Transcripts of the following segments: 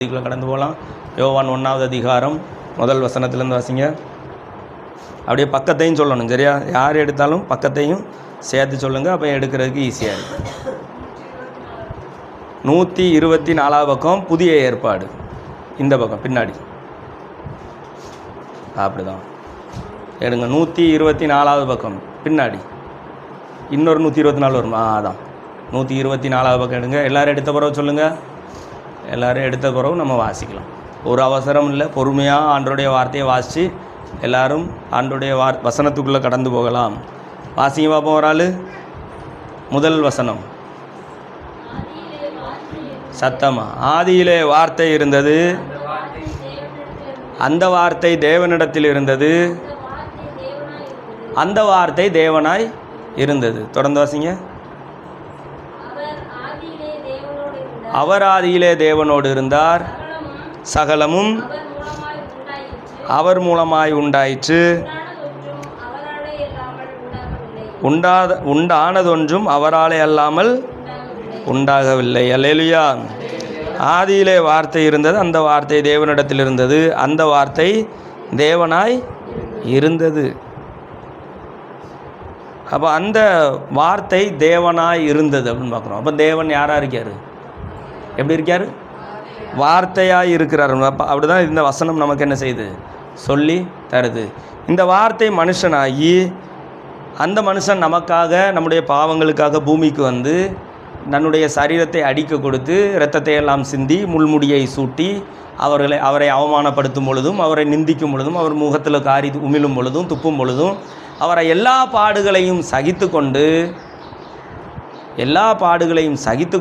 இதுக்குள்ளே கடந்து போகலாம். யோவான் 1வது அதிகாரம் முதல் வசனத்துலேருந்து வாசிங்க. அப்படியே பக்கத்தையும் சொல்லணும், சரியா? யார் எடுத்தாலும் பக்கத்தையும் சேர்த்து சொல்லுங்கள், அப்போ எடுக்கிறதுக்கு ஈஸியாக இருக்கும். 124வது பக்கம் புதிய ஏற்பாடு, இந்த பக்கம் பின்னாடி அப்படிதான் எடுங்க. 124வது பக்கம் பின்னாடி இன்னொரு 124 வரும். அதான் 124வது பக்கம் எடுங்க. எல்லோரும் எடுத்த பிறகு சொல்லுங்கள். எல்லோரும் எடுத்த பிறகு நம்ம வாசிக்கலாம். ஒரு அவசரம் இல்லை, பொறுமையாக ஆண்டோடைய வார்த்தையை வாசித்து எல்லோரும் ஆண்டோடைய வசனத்துக்குள்ளே கடந்து போகலாம். வாசிங்க பார்ப்போம். ஒரு ஆள் முதல் வசனம் சத்தமா. ஆதியிலே வார்த்தை இருந்தது, அந்த வார்த்தை தேவனிடத்தில் இருந்தது, அந்த வார்த்தை தேவனாய் இருந்தது. தொடர்ந்து வாசிங்க. அவர் ஆதியிலே தேவனோடு இருந்தார், சகலமும் அவர் மூலமாய் உண்டாயிற்று, உண்டானதொன்றும் அவராலே அல்லாமல் உண்டாகவில்லை. அல்லேலூயா. ஆதியிலே வார்த்தை இருந்தது, அந்த வார்த்தை தேவனிடத்தில் இருந்தது, அந்த வார்த்தை தேவனாய் இருந்தது. அப்போ அந்த வார்த்தை தேவனாய் இருந்தது அப்படின்னு பார்க்குறோம். அப்போ தேவன் யாராக இருக்கார்? எப்படி இருக்கார்? வார்த்தையாக இருக்கிறார். அப்படி தான் இந்த வசனம் நமக்கு என்ன செய்யுது? சொல்லி தருது. இந்த வார்த்தை மனுஷனாகி அந்த மனுஷன் நமக்காக, நம்முடைய பாவங்களுக்காக பூமிக்கு வந்து தன்னுடைய சரீரத்தை அடிக்க கொடுத்து இரத்தத்தை எல்லாம் சிந்தி முள்முடியை சூட்டி அவரை அவமானப்படுத்தும் பொழுதும், அவரை நிந்திக்கும் பொழுதும், அவர் முகத்தில் காரி உமிழும் பொழுதும், துப்பும் பொழுதும், அவரை எல்லா பாடுகளையும் சகித்து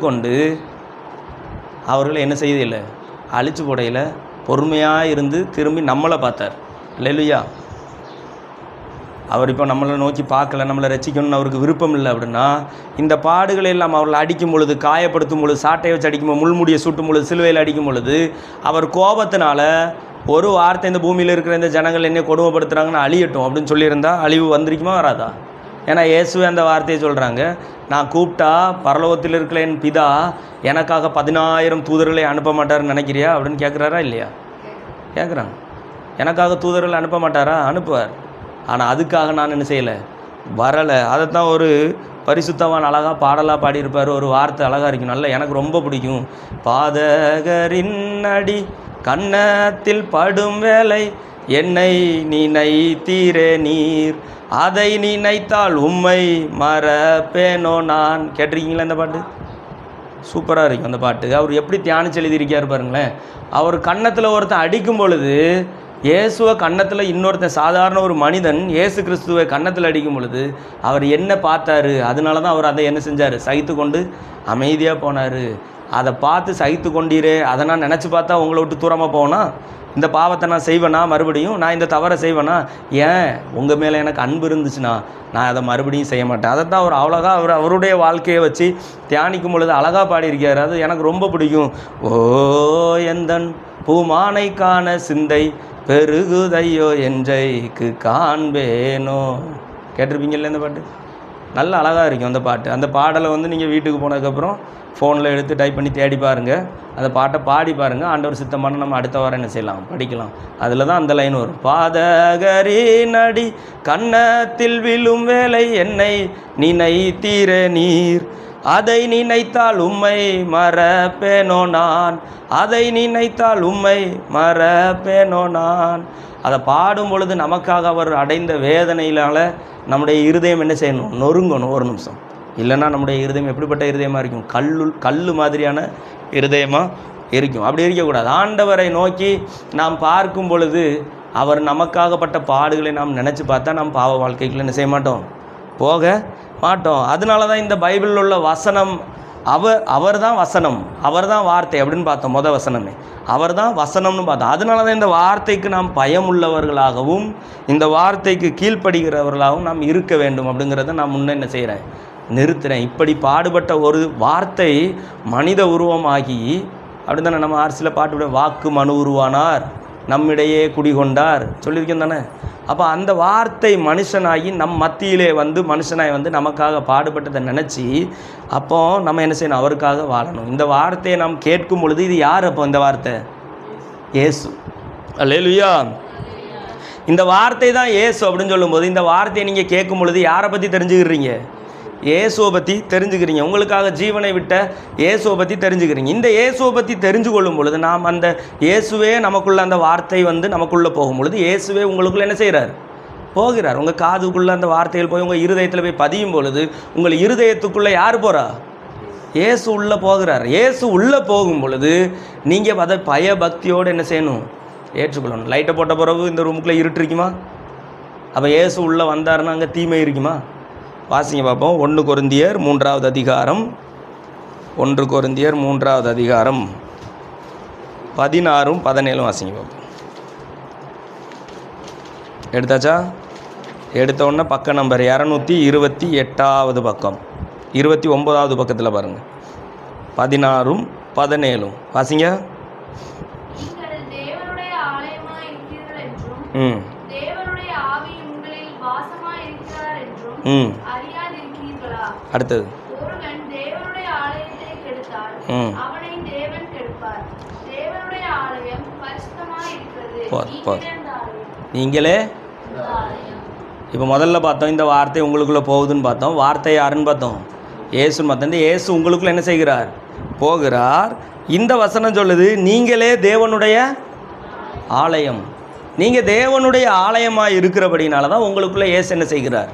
கொண்டு அவர்களை என்ன செய்யதில்லை, அழிச்சு போடையில் பொறுமையாக இருந்து திரும்பி நம்மளை பார்த்தார். அல்லேலூயா. அவர் இப்போ நம்மளை நோக்கி பார்க்கல, நம்மளை ரசிக்கணும்னு அவருக்கு விருப்பம் இல்லை அப்படின்னா, இந்த பாடுகளை எல்லாம் அவர்களை அடிக்கும் பொழுது, காயப்படுத்தும் பொழுது, சாட்டையை வச்சு அடிக்கும் பொழுது, முள்முடியை சுட்டும் பொழுது, சிலுவையில் அடிக்கும் பொழுது, அவர் கோபத்தினால ஒரு வார்த்தை இந்த பூமியில் இருக்கிற இந்த ஜனங்கள் என்ன கொடுமைப்படுத்துகிறாங்கன்னு அழியட்டும் அப்படின்னு சொல்லியிருந்தா அழிவு வந்திருக்குமா வராதா? ஏன்னா இயேசுவே அந்த வார்த்தையை சொல்கிறாங்க, நான் கூப்பிட்டா பரலோகத்தில் இருக்கிற என் பிதா எனக்காக 10,000 தூதர்களை அனுப்ப மாட்டார்னு நினைக்கிறியா அப்படின்னு கேட்குறாரா இல்லையா? கேட்குறாங்க. எனக்காக தூதர்களை அனுப்ப மாட்டாரா? அனுப்புவார். ஆனால் அதுக்காக நான் என்ன செய்யலை, வரலை. அதைத்தான் ஒரு பரிசுத்தவான் அழகாக பாடலாக பாடியிருப்பார். ஒரு வார்த்தை அழகாக இருக்கும், நல்லா எனக்கு ரொம்ப பிடிக்கும். பாதகரின் அடி கன்னத்தில் படும் வேலை என்னை நினைத்தீரே நீர், அதை நினைத்தால் உம்மை மறப்பேனோ நான். கேட்டிருக்கீங்களா இந்த பாட்டு? சூப்பராக இருக்கும் அந்த பாட்டு. அவர் எப்படி தியானிச்சு எழுதியிருக்கார் பாருங்களேன். அவர் கன்னத்தில் ஒருத்தன் அடிக்கும் பொழுது, இயேசுவை கன்னத்தில் இன்னொருத்தன் சாதாரண ஒரு மனிதன் இயேசு கிறிஸ்துவை கன்னத்தில் அடிக்கும் பொழுது அவர் என்ன பார்த்தாரு? அதனால தான் அவர் அதை என்ன செஞ்சார்? சகித்து கொண்டு அமைதியாக போனார். அதை பார்த்து சகித்து கொண்டீரே, அதை நான் நினச்சி பார்த்தா உங்களை விட்டு தூரமாக போனா, இந்த பாவத்தை நான் செய்வேனா? மறுபடியும் நான் இந்த தவறை செய்வேனா? ஏன் உங்கள் மேலே எனக்கு அன்பு இருந்துச்சுன்னா நான் அதை மறுபடியும் செய்ய மாட்டேன். அதை தான் அவர் அவ்வளோதான் அவருடைய வாழ்க்கையை வச்சு தியானிக்கும் பொழுது அழகாக பாடியிருக்கார். அது எனக்கு ரொம்ப பிடிக்கும். ஓ எந்தன் பூமானை காண சிந்தை பெருகுதையோ என்றைக்கு காண்பேனோ. கேட்டிருப்பீங்கல்ல இந்த பாட்டு? நல்ல அழகாக இருக்கும் அந்த பாட்டு. அந்த பாடலை நீங்கள் வீட்டுக்கு போனதுக்கப்புறம் ஃபோனில் எடுத்து டைப் பண்ணி தேடி பாருங்கள், அந்த பாட்டை பாடி பாருங்கள். ஆண்டவர் சித்தமான நம்ம அடுத்த வாரம் என்ன செய்யலாம், படிக்கலாம். அதில் தான் அந்த லைன் வரும். பாதகரின் அடி கன்னத்தில் விழும் வேலை என்னை நினைத்தீரே நீர், அதை நினைத்தால் உம்மை மறப்பேனோ நான், அதை நினைத்தால் உம்மை மறப்பேனோ நான். அதை பாடும் பொழுது நமக்காக அவர் அடைந்த வேதனையினால் நம்முடைய இருதயம் என்ன செய்யணும்? நொறுங்கணும் ஒரு நிமிஷம். இல்லைன்னா நம்முடைய இருதயம் எப்படிப்பட்ட இருதயமாக இருக்கும்? கல் மாதிரியான இருதயமாக இருக்கும். அப்படி இருக்கக்கூடாது. ஆண்டவரை நோக்கி நாம் பார்க்கும் பொழுது அவர் நமக்காகப்பட்ட பாடுகளை நாம் நினச்சி பார்த்தா நாம் பாவ வாழ்க்கைக்குள்ள என்ன செய்ய மாட்டோம், போக மாட்டோம். அதனால தான் இந்த பைபிளில் உள்ள வசனம் அவர் தான் வசனம், அவர் தான் வார்த்தை அப்படின்னு பார்த்தோம். வசனமே அவர் தான் வசனம்னு பார்த்தோம். அதனால தான் இந்த வார்த்தைக்கு நாம் பயமுள்ளவர்களாகவும் இந்த வார்த்தைக்கு கீழ்ப்படுகிறவர்களாகவும் நாம் இருக்க வேண்டும் அப்படிங்கிறத நான் முன்னே என்ன செய்கிறேன், நிறுத்துகிறேன். இப்படி பாடுபட்ட ஒரு வார்த்தை மனித உருவமாகி, அப்படி தானே நம்ம ஆர்சியில் பாட்டு, வாக்கு மனு உருவானார் நம்மிடையே குடிகொண்டார் சொல்லியிருக்கேன் தானே. அப்போ அந்த வார்த்தை மனுஷனாகி நம் மத்தியிலே வந்து மனுஷனாய் வந்து நமக்காக பாடுபட்டதை நினச்சி அப்போ நம்ம என்ன செய்யணும், அவருக்காக வாழணும். இந்த வார்த்தையை நாம் கேட்கும் பொழுது இது யார்? அப்போ இந்த வார்த்தை இயேசு. அல்லேலூயா. இந்த வார்த்தை தான் இயேசு அப்படின்னு சொல்லும்போது இந்த வார்த்தையை நீங்கள் கேட்கும் பொழுது யாரை பற்றி தெரிஞ்சுக்கிறீங்க? இயேசுவை பற்றி தெரிஞ்சுக்கிறீங்க. உங்களுக்காக ஜீவனை விட்ட இயேசுவை பற்றி தெரிஞ்சுக்கிறீங்க. இந்த இயேசுவை பற்றி தெரிஞ்சு கொள்ளும் பொழுது நாம் அந்த இயேசுவே நமக்குள்ளே அந்த வார்த்தை வந்து நமக்குள்ளே போகும் பொழுது இயேசுவே உங்களுக்குள்ளே என்ன செய்கிறார்? போகிறார். உங்கள் காதுக்குள்ளே அந்த வார்த்தைகள் போய் உங்கள் இருதயத்தில் போய் பதியும் பொழுது உங்கள் இருதயத்துக்குள்ளே யார் போகிறா? இயேசு உள்ளே போகிறார். இயேசு உள்ளே போகும் பொழுது நீங்கள் அதை பயபக்தியோடு என்ன செய்யணும்? ஏற்றுக்கொள்ளணும். லைட்டை போட்ட பிறகு இந்த ரூமுக்குள்ளே இருட்டு இருக்குமா? அப்போ இயேசு உள்ளே வந்தாருன்னா அங்கே தீமை இருக்குமா? வாசிங்க பார்ப்போம். 1 கொரிந்தியர் 3வது அதிகாரம் 1 கொரிந்தியர் 3வது அதிகாரம் 16 17 வாசிங்க பார்ப்போம். எடுத்தாச்சா? எடுத்த உடனே பக்க நம்பர் 228வது பக்கம் 29வது பக்கத்தில் பாருங்கள். 16 17 வாசிங்க. அடுத்தது நீங்களே இப்போ முதல்ல பார்த்தோம் இந்த வார்த்தை உங்களுக்குள்ளே போகுதுன்னு பார்த்தோம். வார்த்தை யாருன்னு பார்த்தோம்? இயேசுன்னு பார்த்தோம். இந்த இயேசு உங்களுக்குள்ளே என்ன செய்கிறார்? போகிறார். இந்த வசனம் சொல்லுது நீங்களே தேவனுடைய ஆலயம். நீங்கள் தேவனுடைய ஆலயமாக இருக்கிறபடினால தான் உங்களுக்குள்ளே இயேசு என்ன செய்கிறார்?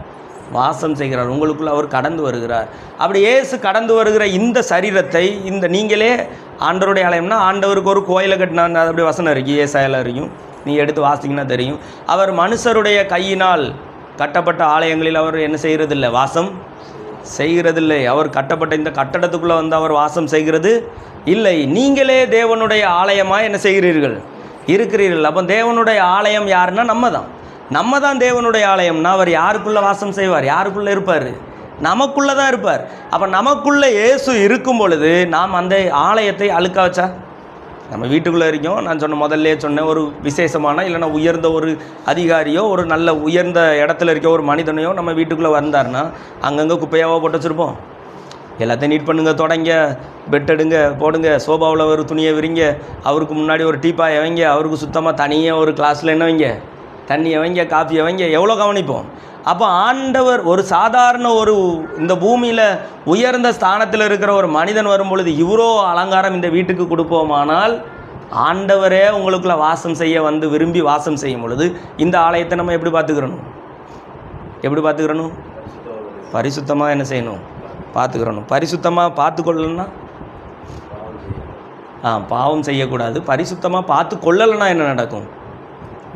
வாசம் செய்கிறார். உங்களுக்குள்ளே அவர் கடந்து வருகிறார். அப்படி இயேசு கடந்து வருகிற இந்த சரீரத்தை இந்த நீங்களே ஆண்டவருடைய ஆலயம்னா ஆண்டவருக்கு ஒரு கோயிலை கட்டினா அப்படி வசனம் இருக்குது, ஏசாயால இருக்கும். நீ எடுத்து வாசிங்கன்னா தெரியும். அவர் மனுஷருடைய கையினால் கட்டப்பட்ட ஆலயங்களில் அவர் என்ன செய்கிறதில்லை? வாசம் செய்கிறதில்லை. அவர் கட்டப்பட்ட இந்த கட்டடத்துக்குள்ளே வந்து அவர் வாசம் செய்கிறது இல்லை. நீங்களே தேவனுடைய ஆலயமாக என்ன செய்கிறீர்கள்? இருக்கிறீர்கள். அப்போ தேவனுடைய ஆலயம் யாருன்னா நம்ம தான் தேவனுடைய ஆலயம்னா அவர் யாருக்குள்ளே வாசம் செய்வார்? யாருக்குள்ளே இருப்பார்? நமக்குள்ளே தான் இருப்பார். அப்போ நமக்குள்ளே இயேசு இருக்கும் பொழுது நாம் அந்த ஆலயத்தை அழுக்க வச்சா நம்ம வீட்டுக்குள்ளே இருக்கோம். நான் முதல்ல சொன்னேன், ஒரு விசேஷமான இல்லைன்னா உயர்ந்த ஒரு அதிகாரியோ ஒரு நல்ல உயர்ந்த இடத்துல இருக்க ஒரு மனிதனையோ நம்ம வீட்டுக்குள்ளே வந்தார்னா அங்கங்கே குப்பையாவோ போட்டு வச்சுருப்போம். எல்லாத்தையும் நீட் பண்ணுங்க, தொடங்க, பெட் எடுங்க, போடுங்க, சோபாவில் ஒரு துணியை விரிங்க, அவருக்கு முன்னாடி ஒரு டீப்பாயை வைங்க, அவருக்கு சுத்தமாக தனியாக ஒரு கிளாஸில் என்ன வைங்க, தண்ணியை வைங்க, காஃபியை வைங்க, எவ்வளோ கவனிப்போம். அப்போ ஆண்டவர் ஒரு சாதாரண ஒரு இந்த பூமியில் உயர்ந்த ஸ்தானத்தில் இருக்கிற ஒரு மனிதன் வரும் பொழுது இவ்வளோ அலங்காரம் இந்த வீட்டுக்கு கொடுப்போமானால் ஆண்டவரே உங்களுக்குள்ள வாசம் செய்ய வந்து விரும்பி வாசம் செய்யும் பொழுது இந்த ஆலயத்தை நம்ம எப்படி பார்த்துக்கிறணும்? பரிசுத்தமாக என்ன செய்யணும்? பார்த்துக்கிறணும். பரிசுத்தமாக பார்த்துக்கொள்ளலைன்னா பாவம் செய்யக்கூடாது. பரிசுத்தமாக பார்த்து கொள்ளலைன்னா என்ன நடக்கும்?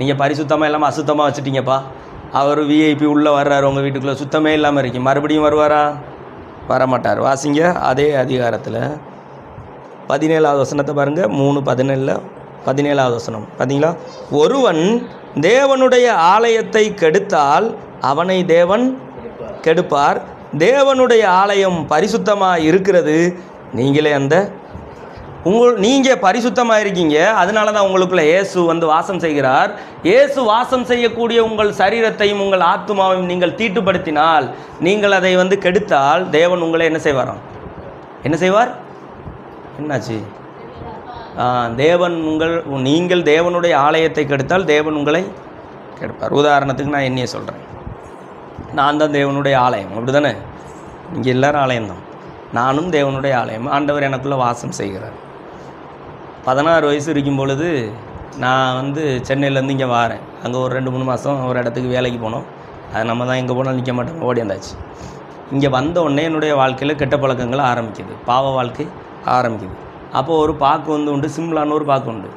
நீங்கள் பரிசுத்தமாக இல்லாமல் அசுத்தமாக வச்சுட்டீங்கப்பா, அவர் விஐபி உள்ளே வர்றாரு உங்கள் வீட்டுக்குள்ளே, சுத்தமே இல்லாமல் இருக்கு, மறுபடியும் வருவாரா? வரமாட்டார். வாசிங்க அதே அதிகாரத்தில் 17வது வசனத்தை பாருங்கள். 3:17 17வது வசனம் பார்த்தீங்களா? ஒருவன் தேவனுடைய ஆலயத்தை கெடுத்தால் அவனை தேவன் கெடுப்பார். தேவனுடைய ஆலயம் பரிசுத்தமாக இருக்கிறது, நீங்களே நீங்கள் பரிசுத்தமாக இருக்கீங்க. அதனால தான் உங்களுக்குள்ள இயேசு வந்து வாசம் செய்கிறார். இயேசு வாசம் செய்யக்கூடிய உங்கள் சரீரத்தையும் உங்கள் ஆத்துமாவையும் நீங்கள் தீட்டுப்படுத்தினால், நீங்கள் அதை வந்து கெடுத்தால் தேவன் உங்களை என்ன செய்வார்? என்னாச்சு? நீங்கள் தேவனுடைய ஆலயத்தை கெடுத்தால் தேவன் உங்களை கெடுப்பார். உதாரணத்துக்கு நான் என்னையே சொல்கிறேன். நான் தான் தேவனுடைய ஆலயம், அப்படி தானே? நீங்கள் எல்லோரும் ஆலயம்தான். நானும் தேவனுடைய ஆலயம். ஆண்டவர் எனக்குள்ளே வாசம் செய்கிறார். 16 வயசு இருக்கும் பொழுது நான் வந்து சென்னையிலேருந்து இங்கே வாரேன். அங்கே ஒரு 2-3 மாதம் ஒரு இடத்துக்கு வேலைக்கு போனோம். அது நம்ம தான் எங்கே போனாலும் நிற்க மாட்டோம், ஓடி வந்தாச்சு. இங்கே வந்த உடனே என்னுடைய வாழ்க்கையில் கெட்ட பழக்கங்கள் ஆரம்பிக்குது, பாவ வாழ்க்கை ஆரம்பிக்குது. அப்போது ஒரு பாக்கு வந்து உண்டு, சிம்லான்னு ஒரு பாக்கு உண்டு.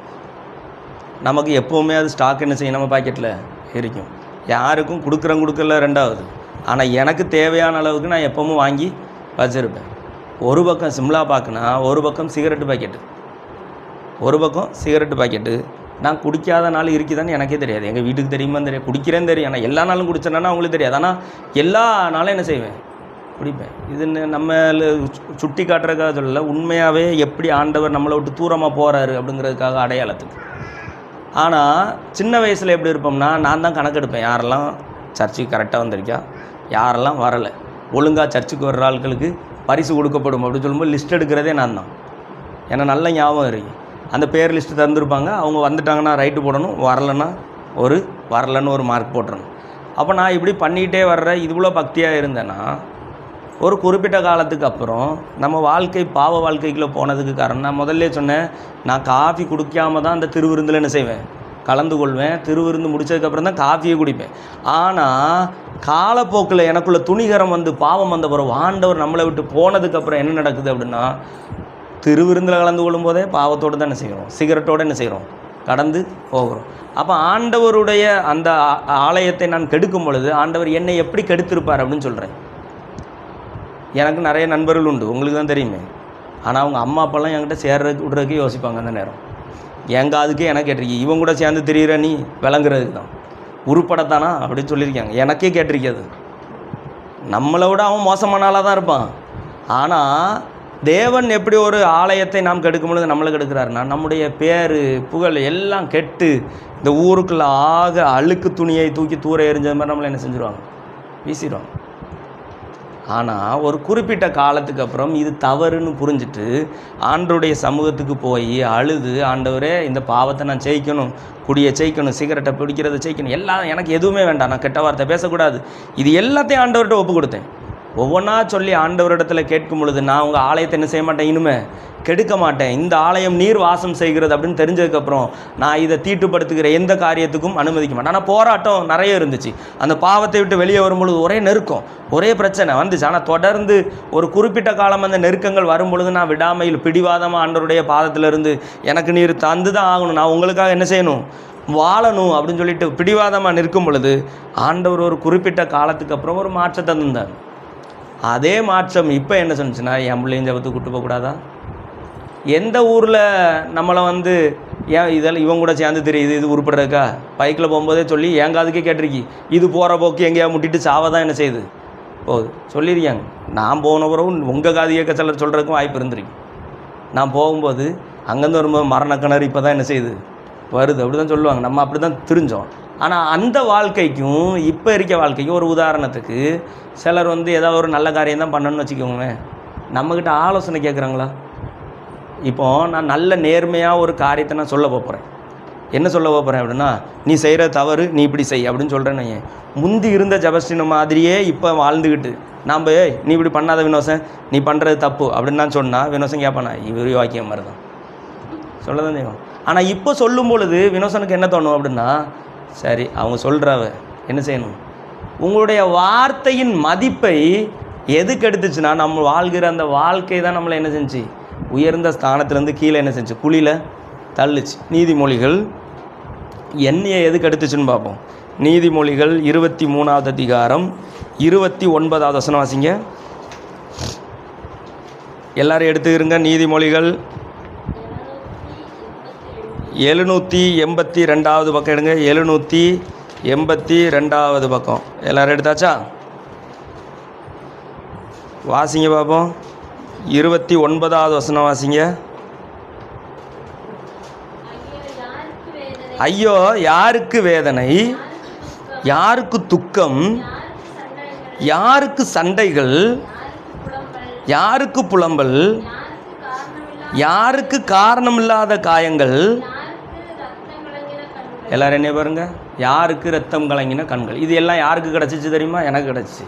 நமக்கு எப்போவுமே அது ஸ்டாக் என்ன செய்யும், நம்ம பாக்கெட்டில் இருக்கும். யாருக்கும் கொடுக்கல ரெண்டாவது. ஆனால் எனக்கு தேவையான அளவுக்கு நான் எப்போவும் வாங்கி வச்சுருப்பேன். ஒரு பக்கம் சிம்லா பாக்குனா ஒரு பக்கம் சிகரெட்டு பாக்கெட்டு, நான் குடிக்காத நாள் இருக்குதான்னு எனக்கே தெரியாது. எங்கள் வீட்டுக்கு தெரியுமான்னு தெரியாது, குடிக்கிறேன்னு தெரியும். ஆனால் எல்லா நாளும் குடிச்சேன்னா அவங்களுக்கு தெரியாது. ஆனால் எல்லா நாளும் என்ன செய்வேன், குடிப்பேன். இது நம்ம சுட்டி காட்டுறதுக்காக சொல்லலை, உண்மையாகவே எப்படி ஆண்டவர் நம்மளை விட்டு தூரமாக போகிறாரு அப்படிங்கிறதுக்காக அடையாளத்துக்கு. ஆனால் சின்ன வயசில் எப்படி இருப்போம்னா, நான் தான் கணக்கெடுப்பேன், யாரெல்லாம் சர்ச்சுக்கு கரெக்டாக வந்திருக்கா, யாரெல்லாம் வரலை, ஒழுங்காக சர்ச்சுக்கு வர்ற ஆட்களுக்கு பரிசு கொடுக்கப்படும் அப்படின்னு சொல்லும்போது லிஸ்ட் எடுக்கிறதே நான் தான். ஏன்னா நல்ல ஞாபகம் இருக்குது. அந்த பேர் லிஸ்ட்டு தந்துருப்பாங்க, அவங்க வந்துட்டாங்கன்னா ரைட்டு போடணும், வரலன்னு ஒரு மார்க் போட்டுறணும். அப்போ நான் இப்படி பண்ணிகிட்டே வர்ற இவ்வளோ பக்தியாக இருந்தேன்னா, ஒரு குறிப்பிட்ட காலத்துக்கு அப்புறம் நம்ம வாழ்க்கை பாவ வாழ்க்கைக்குள்ளே போனதுக்கு காரணம், நான் முதல்ல சொன்னேன், நான் காஃபி குடிக்காம தான் அந்த திருவிருந்தில் என்ன செய்வேன், கலந்து கொள்வேன். திருவிருந்து முடித்ததுக்கப்புறம் தான் காஃபியை குடிப்பேன். ஆனால் காலப்போக்கில் எனக்குள்ள துணிகரம் வந்து பாவம் வந்த பிறகு ஆண்டவர் நம்மளை விட்டு போனதுக்கப்புறம் என்ன நடக்குது அப்படின்னா, திருவிருந்தில் கலந்து கொள்ளும் போதே பாவத்தோடு தான் என்ன செய்கிறோம், சிகரெட்டோடு என்ன செய்கிறோம், கடந்து போகிறோம். அப்போ ஆண்டவருடைய அந்த ஆலயத்தை நான் கெடுக்கும் பொழுது ஆண்டவர் என்னை எப்படி கெடுத்திருப்பார் அப்படின்னு சொல்கிறேன். எனக்கு நிறைய நண்பர்கள் உண்டு, உங்களுக்கு தான் தெரியுமே. ஆனால் அவங்க அம்மா அப்பாலாம் என்கிட்ட சேர்றதுக்கு விடுறதுக்கு யோசிப்பாங்க அந்த நேரம். எங்கள் அதுக்கே எனக்கு கேட்டிருக்கீங்க, இவங்க கூட சேர்ந்து தெரிகிற நீ விளங்குறதுக்கு தான், உருப்படத்தானா அப்படின்னு சொல்லியிருக்காங்க. எனக்கே கேட்டிருக்காது. நம்மளை விட அவன் மோசமான ஆளாக தான் இருப்பான். ஆனால் தேவன் எப்படி ஒரு ஆலயத்தை நாம் கெடுக்கும் பொழுது நம்மளை கெடுக்கிறாருன்னா, நம்முடைய பேர் புகழ் எல்லாம் கெட்டு இந்த ஊருக்குள்ளே ஆக அழுக்கு துணியை தூக்கி தூர எறிஞ்சது மாதிரி நம்மளை என்ன செஞ்சுருவாங்க, வீசிடுவாங்க. ஆனால் ஒரு குறிப்பிட்ட காலத்துக்கு அப்புறம் இது தவறுன்னு புரிஞ்சுட்டு ஆண்டவருடைய சமூகத்துக்கு போய் அழுது, ஆண்டவரே இந்த பாவத்தை நான் ஜெயிக்கணும், குடியை ஜெயிக்கணும், சிகரெட்டை பிடிக்கிறத ஜெயிக்கணும், எல்லாம் எனக்கு எதுவுமே வேண்டாம், நான் கெட்ட வார்த்தை பேசக்கூடாது, இது எல்லாத்தையும் ஆண்டவர்கிட்ட ஒப்பு கொடுத்தேன். ஒவ்வொன்றா சொல்லி ஆண்டவரிடத்தில் கேட்கும் பொழுது, நான் உங்கள் ஆலயத்தை என்ன செய்ய மாட்டேன், இனிமே கெடுக்க மாட்டேன், இந்த ஆலயம் நீர் வாசம் செய்கிறது அப்படின்னு தெரிஞ்சதுக்கப்புறம் நான் இதை தீட்டுப்படுத்துகிற எந்த காரியத்துக்கும் அனுமதிக்க மாட்டேன். ஆனால் போராட்டம் நிறைய இருந்துச்சு. அந்த பாவத்தை விட்டு வெளியே வரும்பொழுது ஒரே நெருக்கம், ஒரே பிரச்சனை வந்துச்சு. ஆனால் தொடர்ந்து ஒரு குறிப்பிட்ட காலம் அந்த நெருக்கங்கள் வரும்பொழுது நான் விடாமையில் பிடிவாதமாக ஆண்டவருடைய பாதத்திலிருந்து எனக்கு நீர் தந்து தான் ஆகணும், நான் உங்களுக்காக என்ன செய்யணும், வாழணும் அப்படின்னு சொல்லிட்டு பிடிவாதமாக நிற்கும் பொழுது ஆண்டவர் ஒரு குறிப்பிட்ட காலத்துக்கு அப்புறம் ஒரு மாற்றத்தை தந்தார். அதே மாற்றம் இப்போ என்ன சொன்னிச்சுன்னா, என் பிள்ளையும் ஜபத்துக்கு கூட்டு போகக்கூடாதா, எந்த ஊரில் நம்மளை வந்து ஏன் இதெல்லாம் இவங்க கூட சேர்ந்து தெரியுது, இது உருப்படுறதுக்கா, பைக்கில் போகும்போதே சொல்லி என் காதுக்கே கேட்டிருக்கி, இது போகிற போக்கு எங்கேயா முட்டிட்டு சாவதான் என்ன செய்யுது போகுது சொல்லியிருக்காங்க. நான் போன பிறகு உங்கள் காது கேட்க சிலர் சொல்கிறதுக்கும் வாய்ப்பு இருந்திருக்கு. நான் போகும்போது அங்கேருந்து வரும்போது மரண கிணறு இப்போ தான் என்ன செய்யுது வருது அப்படி தான் சொல்லுவாங்க. நம்ம அப்படி தான் தெரிஞ்சோம். ஆனால் அந்த வாழ்க்கைக்கும் இப்போ இருக்க வாழ்க்கைக்கும் ஒரு உதாரணத்துக்கு சிலர் வந்து ஏதாவது ஒரு நல்ல காரியம் தான் பண்ணணும்னு வச்சுக்கோங்க, நம்மக்கிட்ட ஆலோசனை கேட்குறாங்களா? இப்போது நான் நல்ல நேர்மையாக ஒரு காரியத்தை நான் சொல்ல போகிறேன். என்ன சொல்ல போகிறேன் அப்படின்னா, நீ செய்கிற தவறு, நீ இப்படி செய் அப்படின்னு சொல்கிறேன்னு. முந்தி இருந்த ஜபஸ்டின் மாதிரியே இப்போ வாழ்ந்துக்கிட்டு நாம் நீ இப்படி பண்ணாத வினோசன், நீ பண்ணுறது தப்பு அப்படின்னு நான் சொன்னால் வினோசன் கேட்பானா, இவர் வாக்கியம் மாதிரி தான் சொல்ல தான் செய்வோம். ஆனால் இப்போ சொல்லும் பொழுது வினோசனுக்கு என்ன தோணும் அப்படின்னா, சரி அவங்க சொல்கிறவ என்ன செய்யணும், உங்களுடைய வார்த்தையின் மதிப்பை எதுக்கு எடுத்துச்சுன்னா, நம்ம வாழ்கிற அந்த வாழ்க்கை தான் நம்மளை என்ன செஞ்சு உயர்ந்த ஸ்தானத்துலேருந்து கீழே என்ன செஞ்சு குழியில் தள்ளுச்சு. நீதிமொழிகள் என்னையை எதுக்கு எடுத்துச்சுன்னு பார்ப்போம். நீதிமொழிகள் 23ஆவது அதிகாரம் 29ஆவது வசனம் வாசிங்க. எல்லாரும் எடுத்துக்கிறங்க. நீதிமொழிகள் 782வது பக்கம் எடுங்க. 782வது பக்கம் எல்லோரும் எடுத்தாச்சா? வாசிங்க பார்ப்போம். 29ஆவது வசனம் வாசிங்க. ஐயோ யாருக்கு வேதனை, யாருக்கு துக்கம், யாருக்கு சண்டைகள், யாருக்கு புலம்பல், யாருக்கு காரணமில்லாத காயங்கள். எல்லாரும் என்ன பாருங்க, யாருக்கு ரத்தம் கலங்கின கண்கள். இது எல்லாம் யாருக்கு கிடச்சிச்சு தெரியுமா? எனக்கு கிடச்சிச்சு.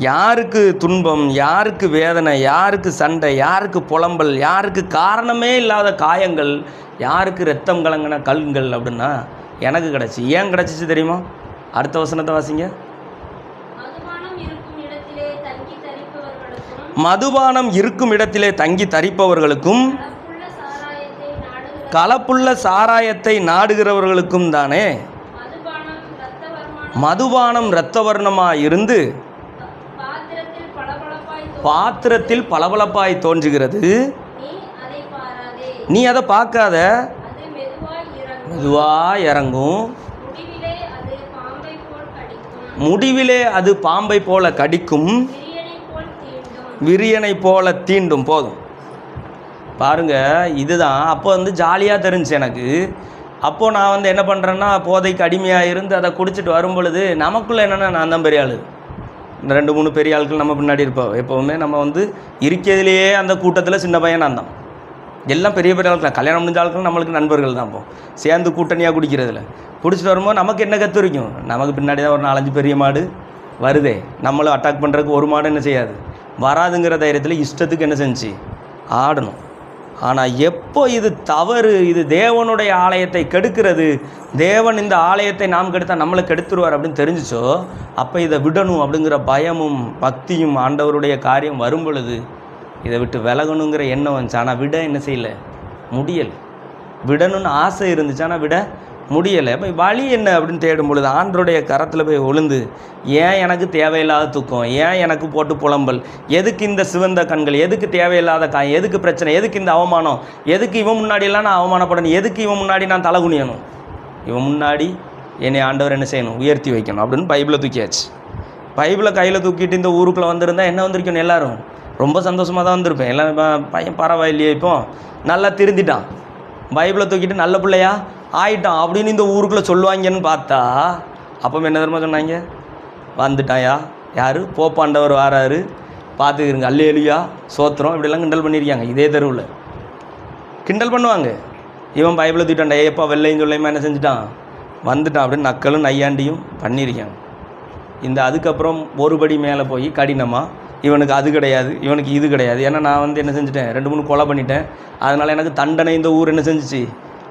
யாருக்கு துன்பம், யாருக்கு வேதனை, யாருக்கு சண்டை, யாருக்கு புலம்பல், யாருக்கு காரணமே இல்லாத காயங்கள், யாருக்கு ரத்தம் கலங்கின கண்கள் அப்படின்னா எனக்கு கிடச்சி. ஏன் கிடச்சிச்சு தெரியுமா? அடுத்த வசனத்தை வாசிங்க. மதுபானம் இருக்கும் இடத்திலே தங்கி தரிப்பவர்களுக்கும் கலப்புள்ள சாராயத்தை நாடுகிறவர்களுக்கும் தானே மதுபானம் இரத்தவர்ணமாய் இருந்து பாத்திரத்தில் பளபளப்பாய் தோன்றுகிறது. நீ அதை பார்க்காத, மெதுவாய் இறங்கும், முடிவிலே அது பாம்பை போல கடிக்கும், விரியனை போல தீண்டும். போதும் பாருங்க, இதுதான் அப்போ வந்து ஜாலியாக தெரிஞ்சு எனக்கு. அப்போது நான் வந்து என்ன பண்ணுறேன்னா, போதைக்கு அடிமையாக இருந்து அதை குடிச்சிட்டு வரும் பொழுது நமக்குள்ளே என்னென்னா, நான் தான் பெரிய ஆள். இந்த 2-3 பெரிய ஆட்கள் நம்ம பின்னாடி இருப்போம். எப்போவுமே நம்ம வந்து இருக்கிறதுலையே அந்த கூட்டத்தில் சின்ன பையன் நான் தான். எல்லாம் பெரிய பெரிய ஆட்கள், கல்யாணம் முடிஞ்ச ஆட்கள் நம்மளுக்கு நண்பர்கள் தான். சேர்ந்து கூட்டணியாக குடிக்கிறதுல குடிச்சிட்டு வரும்போது நமக்கு என்ன கற்று இருக்கும், நமக்கு பின்னாடி தான் ஒரு 4-5 பெரிய மாடு வருதே, நம்மளும் அட்டாக் பண்ணுறதுக்கு ஒரு மாடு என்ன செய்யாது, வராதுங்கிற தைரியத்தில் இஷ்டத்துக்கு என்ன செஞ்சு ஆடணும். ஆனால் எப்போ இது தவறு, இது தேவனுடைய ஆலயத்தை கெடுக்கிறது, தேவன் இந்த ஆலயத்தை நாம் கெடுத்தால் நம்மளை கெடுத்துருவார் அப்படின்னு தெரிஞ்சிச்சோ, அப்போ இதை விடணும் அப்படிங்கிற பயமும் பக்தியும் ஆண்டவருடைய காரியம் வரும் பொழுது இதை விட்டு விலகணுங்கிற எண்ணம் வந்துச்சு. ஆனால் விட என்ன செய்யலை, முடியலை. விடணும்னு ஆசை இருந்துச்சு, ஆனால் விட முடியலை. அப்போ வழி என்ன அப்படின்னு தேடும் பொழுது ஆண்டவருடைய கரத்தில் போய் விழுந்து, ஏன் எனக்கு தேவையில்லாத துக்கம், ஏன் எனக்கு போட்டு புலம்பல், எதுக்கு இந்த சிவந்த கண்கள், எதுக்கு தேவையில்லாத காயம், எதுக்கு பிரச்சனை, எதுக்கு இந்த அவமானம், எதுக்கு இவன் முன்னாடியெல்லாம் நான் அவமானப்படணும், எதுக்கு இவன் முன்னாடி நான் தலை குனியணும், இவன் முன்னாடி என்னை ஆண்டவர் என்ன செய்யணும், உயர்த்தி வைக்கணும் அப்படின்னு பைபிளை தூக்கியாச்சு. பைபிளை கையில் தூக்கிட்டு இந்த ஊருக்குள்ளே வந்திருந்தால் என்ன வந்திருக்கணும், எல்லோரும் ரொம்ப சந்தோஷமாக தான் வந்திருப்பேன். எல்லாம் பையன் பரவாயில்லையே, இப்போ நல்லா திருந்திட்டான், பைபிளை தூக்கிட்டு நல்ல பிள்ளையா ஆயிட்டான் அப்படின்னு இந்த ஊருக்குள்ளே சொல்லுவாங்கன்னு பார்த்தா, அப்போ என்ன தெரியுமா சொன்னாங்க, வந்துட்டாயா யார், போப்பாண்டவர் வாராரு பார்த்துக்கிறங்க, அல்லேலுயா சோத்திரம், இப்படிலாம் கிண்டல் பண்ணியிருக்காங்க. இதே தெருவில் கிண்டல் பண்ணுவாங்க. இவன் பைபிளை தூக்கிட்டான்டா, ஏப்பா வெள்ளையும் சொல்லையுமா என்ன செஞ்சுட்டான், வந்துட்டான் அப்படின்னு நக்கலும் நையாண்டியும் பண்ணியிருக்காங்க. இந்த அதுக்கப்புறம் ஒருபடி மேலே போய் கடினமாக, இவனுக்கு அது கிடையாது, இவனுக்கு இது கிடையாது, ஏன்னா நான் வந்து என்ன செஞ்சுட்டேன், 2-3 கொலை பண்ணிட்டேன், அதனால் எனக்கு தண்டனை இந்த ஊர் என்ன செஞ்சிச்சு,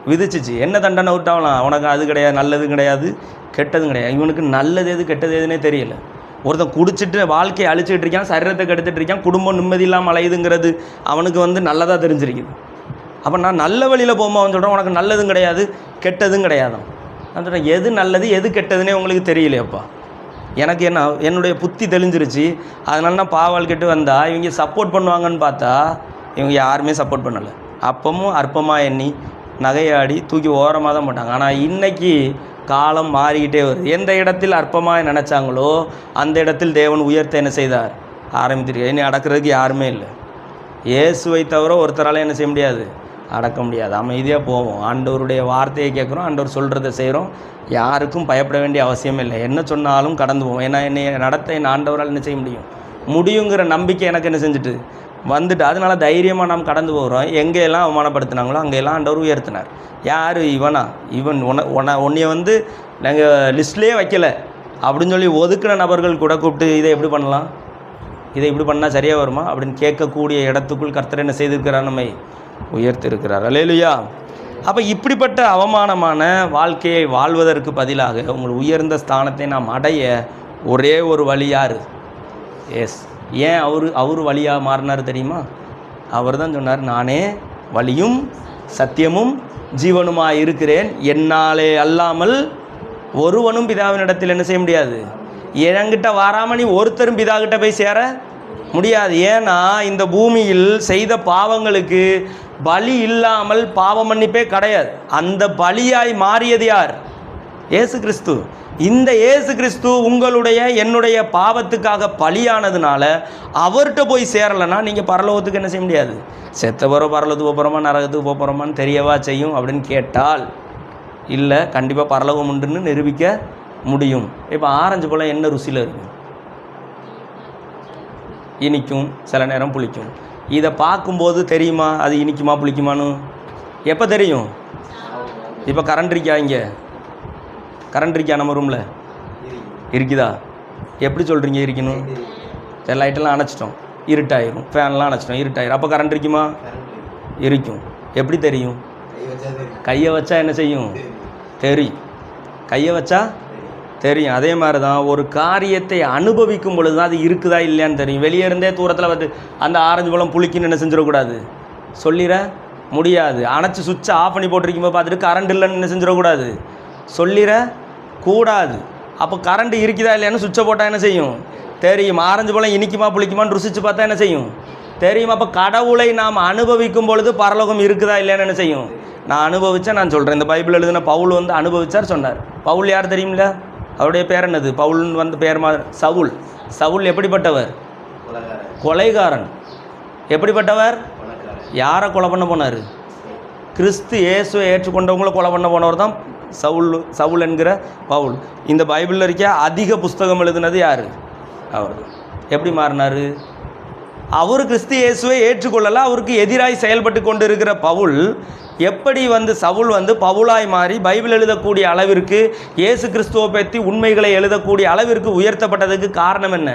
விதிச்சிச்சு. என்ன தண்டனை விட்டாவலாம், உனக்கு அது கிடையாது, நல்லதும் கிடையாது, கெட்டதும் கிடையாது. இவனுக்கு நல்லது எது கெட்டது எதுனே தெரியல. ஒருத்தன் குடிச்சிட்டு வாழ்க்கையை அழிச்சிட்டு இருக்கான், சரீரத்தை கெடுத்துட்டு இருக்கான், குடும்பம் நிம்மதி இல்லாமல் அலையுதுங்கிறது அவனுக்கு வந்து நல்லதாக தெரிஞ்சிருக்குது. அப்போ நான் நல்ல வழியில் போகும்போது அவன் சொல்கிறேன், உனக்கு நல்லதும் கிடையாது கெட்டதும் கிடையாதான். நான் சொல்கிறேன், எது நல்லது எது கெட்டதுன்னே உங்களுக்கு தெரியலையப்பா. எனக்கு என்ன, என்னுடைய புத்தி தெளிஞ்சிருச்சு. அதனால நான் பாவால் கெட்டு வந்தால் இவங்க சப்போர்ட் பண்ணுவாங்கன்னு பார்த்தா இவங்க யாருமே சப்போர்ட் பண்ணலை. அப்பவும் அற்பமாக எண்ணி நகையாடி தூக்கி ஓரமாக தான் போட்டாங்க. ஆனால் இன்றைக்கி காலம் மாறிக்கிட்டே வருது. எந்த இடத்தில் அற்பமாக நினச்சாங்களோ அந்த இடத்தில் தேவன் உயர்த்த என்ன செய்தார், ஆரம்பித்திருக்கார். இனி அடக்கிறதுக்கு யாருமே இல்லை. இயேசுவை தவிர ஒருத்தரால் என்ன செய்ய முடியாது, அடக்க முடியாது. அமைதியாக போவோம், ஆண்டவருடைய வார்த்தையை கேட்குறோம், ஆண்டவர் சொல்கிறத செய்கிறோம், யாருக்கும் பயப்பட வேண்டிய அவசியம் இல்லை. என்ன சொன்னாலும் கடந்து போவோம். ஏன்னா என்னை நடத்த என் ஆண்டவரால் என்ன செய்ய முடியுங்கிற நம்பிக்கை எனக்கு என்ன செஞ்சுட்டு வந்துட்டு, அதனால தைரியமாக நாம் கடந்து போகிறோம். எங்கெல்லாம் அவமானப்படுத்தினாங்களோ அங்கெல்லாம் ஆண்டவர் உயர்த்தினார். யார் இவனா, இவன் உன்னைய வந்து நாங்கள் லிஸ்ட்லேயே வைக்கலை அப்படின்னு சொல்லி ஒதுக்கின நபர்கள் கூட கூப்பிட்டு இதை எப்படி பண்ணலாம், இதை இப்படி பண்ணால் சரியாக வருமா அப்படின்னு கேட்கக்கூடிய இடத்துக்குள் கர்த்தர் என்ன செய்திருக்கிறார், நம்மை உயர்த்திருக்கிறார். அல்லேலூயா. அப்போ இப்படிப்பட்ட அவமானமான வாழ்க்கையை வாழ்வதற்கு பதிலாக உங்கள் உயர்ந்த ஸ்தானத்தை நாம் அடைய ஒரே ஒரு வழி யார், ஏன் அவர் வழியாக மாறினார் தெரியுமா? அவர் தான் சொன்னார், நானே வழியும் சத்தியமும் ஜீவனுமாக இருக்கிறேன், என்னாலே அல்லாமல் ஒருவனும் பிதாவினிடத்தில் என்ன செய்ய முடியாது, என்கிட்ட வராமல் நீ ஒருத்தரும் பிதாக்கிட்ட போய் சேர முடியாது. ஏன்னா இந்த பூமியில் செய்த பாவங்களுக்கு பலி இல்லாமல் பாவ மன்னிப்பே கிடையாது. அந்த பலியாய் மாறியது யார், இயேசு கிறிஸ்து. இந்த இயேசு கிறிஸ்து உங்களுடைய என்னுடைய பாவத்துக்காக பலியானதுனால அவர்கிட்ட போய் சேரலைன்னா நீங்கள் பரலோகத்துக்கு என்ன செய்ய முடியாது, செத்த போகிற பரலோகத்துக்கு போகிறோமா நரகத்துக்கு போகிறோமான்னு தெரியவா செய்யும் அப்படின்னு கேட்டால் இல்லை, கண்டிப்பாக பரலோகம் உண்டுன்னு நிரூபிக்க முடியும். இப்போ ஆரஞ்சு பழம் என்ன ருசியில் இருக்கும், இனிக்கும், சில நேரம் புளிக்கும். இதை பார்க்கும்போது தெரியுமா அது இனிக்குமா புளிக்குமான்னு? எப்போ தெரியும்? இப்போ கரண்ட் இருக்கா, இங்கே கரண்ட் இருக்கா, நம்ம ரூமில் இருக்குதா? எப்படி சொல்கிறீங்க இருக்கணும்? சரி, லைட்டெல்லாம் அணைச்சிட்டோம், இருட்டாயிரும், ஃபேன்லாம் அணைச்சிட்டோம், இருட்டாயிரும். அப்போ கரண்ட் இருக்குமா? இருக்கும். எப்படி தெரியும்? கையை வச்சா என்ன செய்யும், தெரியும். கையை வச்சா தெரியும். அதே மாதிரி தான் ஒரு காரியத்தை அனுபவிக்கும் பொழுது தான் அது இருக்குதா இல்லையான்னு தெரியும். வெளியே இருந்தே தூரத்தில் வந்து அந்த ஆரஞ்சு பழம் புளிக்குன்னு என்ன செஞ்சிடக்கூடாது, சொல்லிட முடியாது. அணைச்சி சுவிட்சை ஆஃப் பண்ணி போட்டிருக்கும்போது பார்த்துட்டு கரண்ட் இல்லைன்னு என்ன செஞ்சிடக்கூடாது, சொல்லிட கூடாது. அப்போ கரண்ட் இருக்குதா இல்லையான்னு சுவிட்சை போட்டால் என்ன செய்யும், தெரியும். ஆரஞ்சு பழம் இனிக்குமா புளிக்குமான்னு ருசிச்சு பார்த்தா என்ன செய்யும், தெரியும். அப்போ கடவுளை நாம் அனுபவிக்கும் பொழுது பரலோகம் இருக்குதா இல்லையான்னு என்ன செய்யும், நான் அனுபவித்தேன், நான் சொல்கிறேன். இந்த பைபிள் எழுதின பவுல் வந்து அனுபவிச்சார் சொன்னார். பவுல் யார் தெரியுமில்ல? அவருடைய பேர் என்னது? பவுல்னு வந்து பேர் மாதிரி சவுல். சவுல் எப்படிப்பட்டவர்? கொலைகாரன். எப்படிப்பட்டவர்? யாரை கொலை பண்ண போனார்? கிறிஸ்து இயேசுவை ஏற்றுக்கொண்டவங்கள கொலை பண்ண போனவர் தான் சவுல் என்கிற பவுல். இந்த பைபிளில் இருக்க அதிக புஸ்தகம் எழுதுனது யார்? அவர். எப்படி மாறினார்? அவர் கிறிஸ்து இயேசுவை ஏற்றுக்கொள்ளலை, அவருக்கு எதிராய் செயல்பட்டு கொண்டு இருக்கிற பவுல் எப்படி சவுல் பவுலாய் மாறி பைபிள் எழுதக்கூடிய அளவிற்கு, இயேசு கிறிஸ்துவை பற்றி உண்மைகளை எழுதக்கூடிய அளவிற்கு உயர்த்தப்பட்டதுக்கு காரணம் என்ன?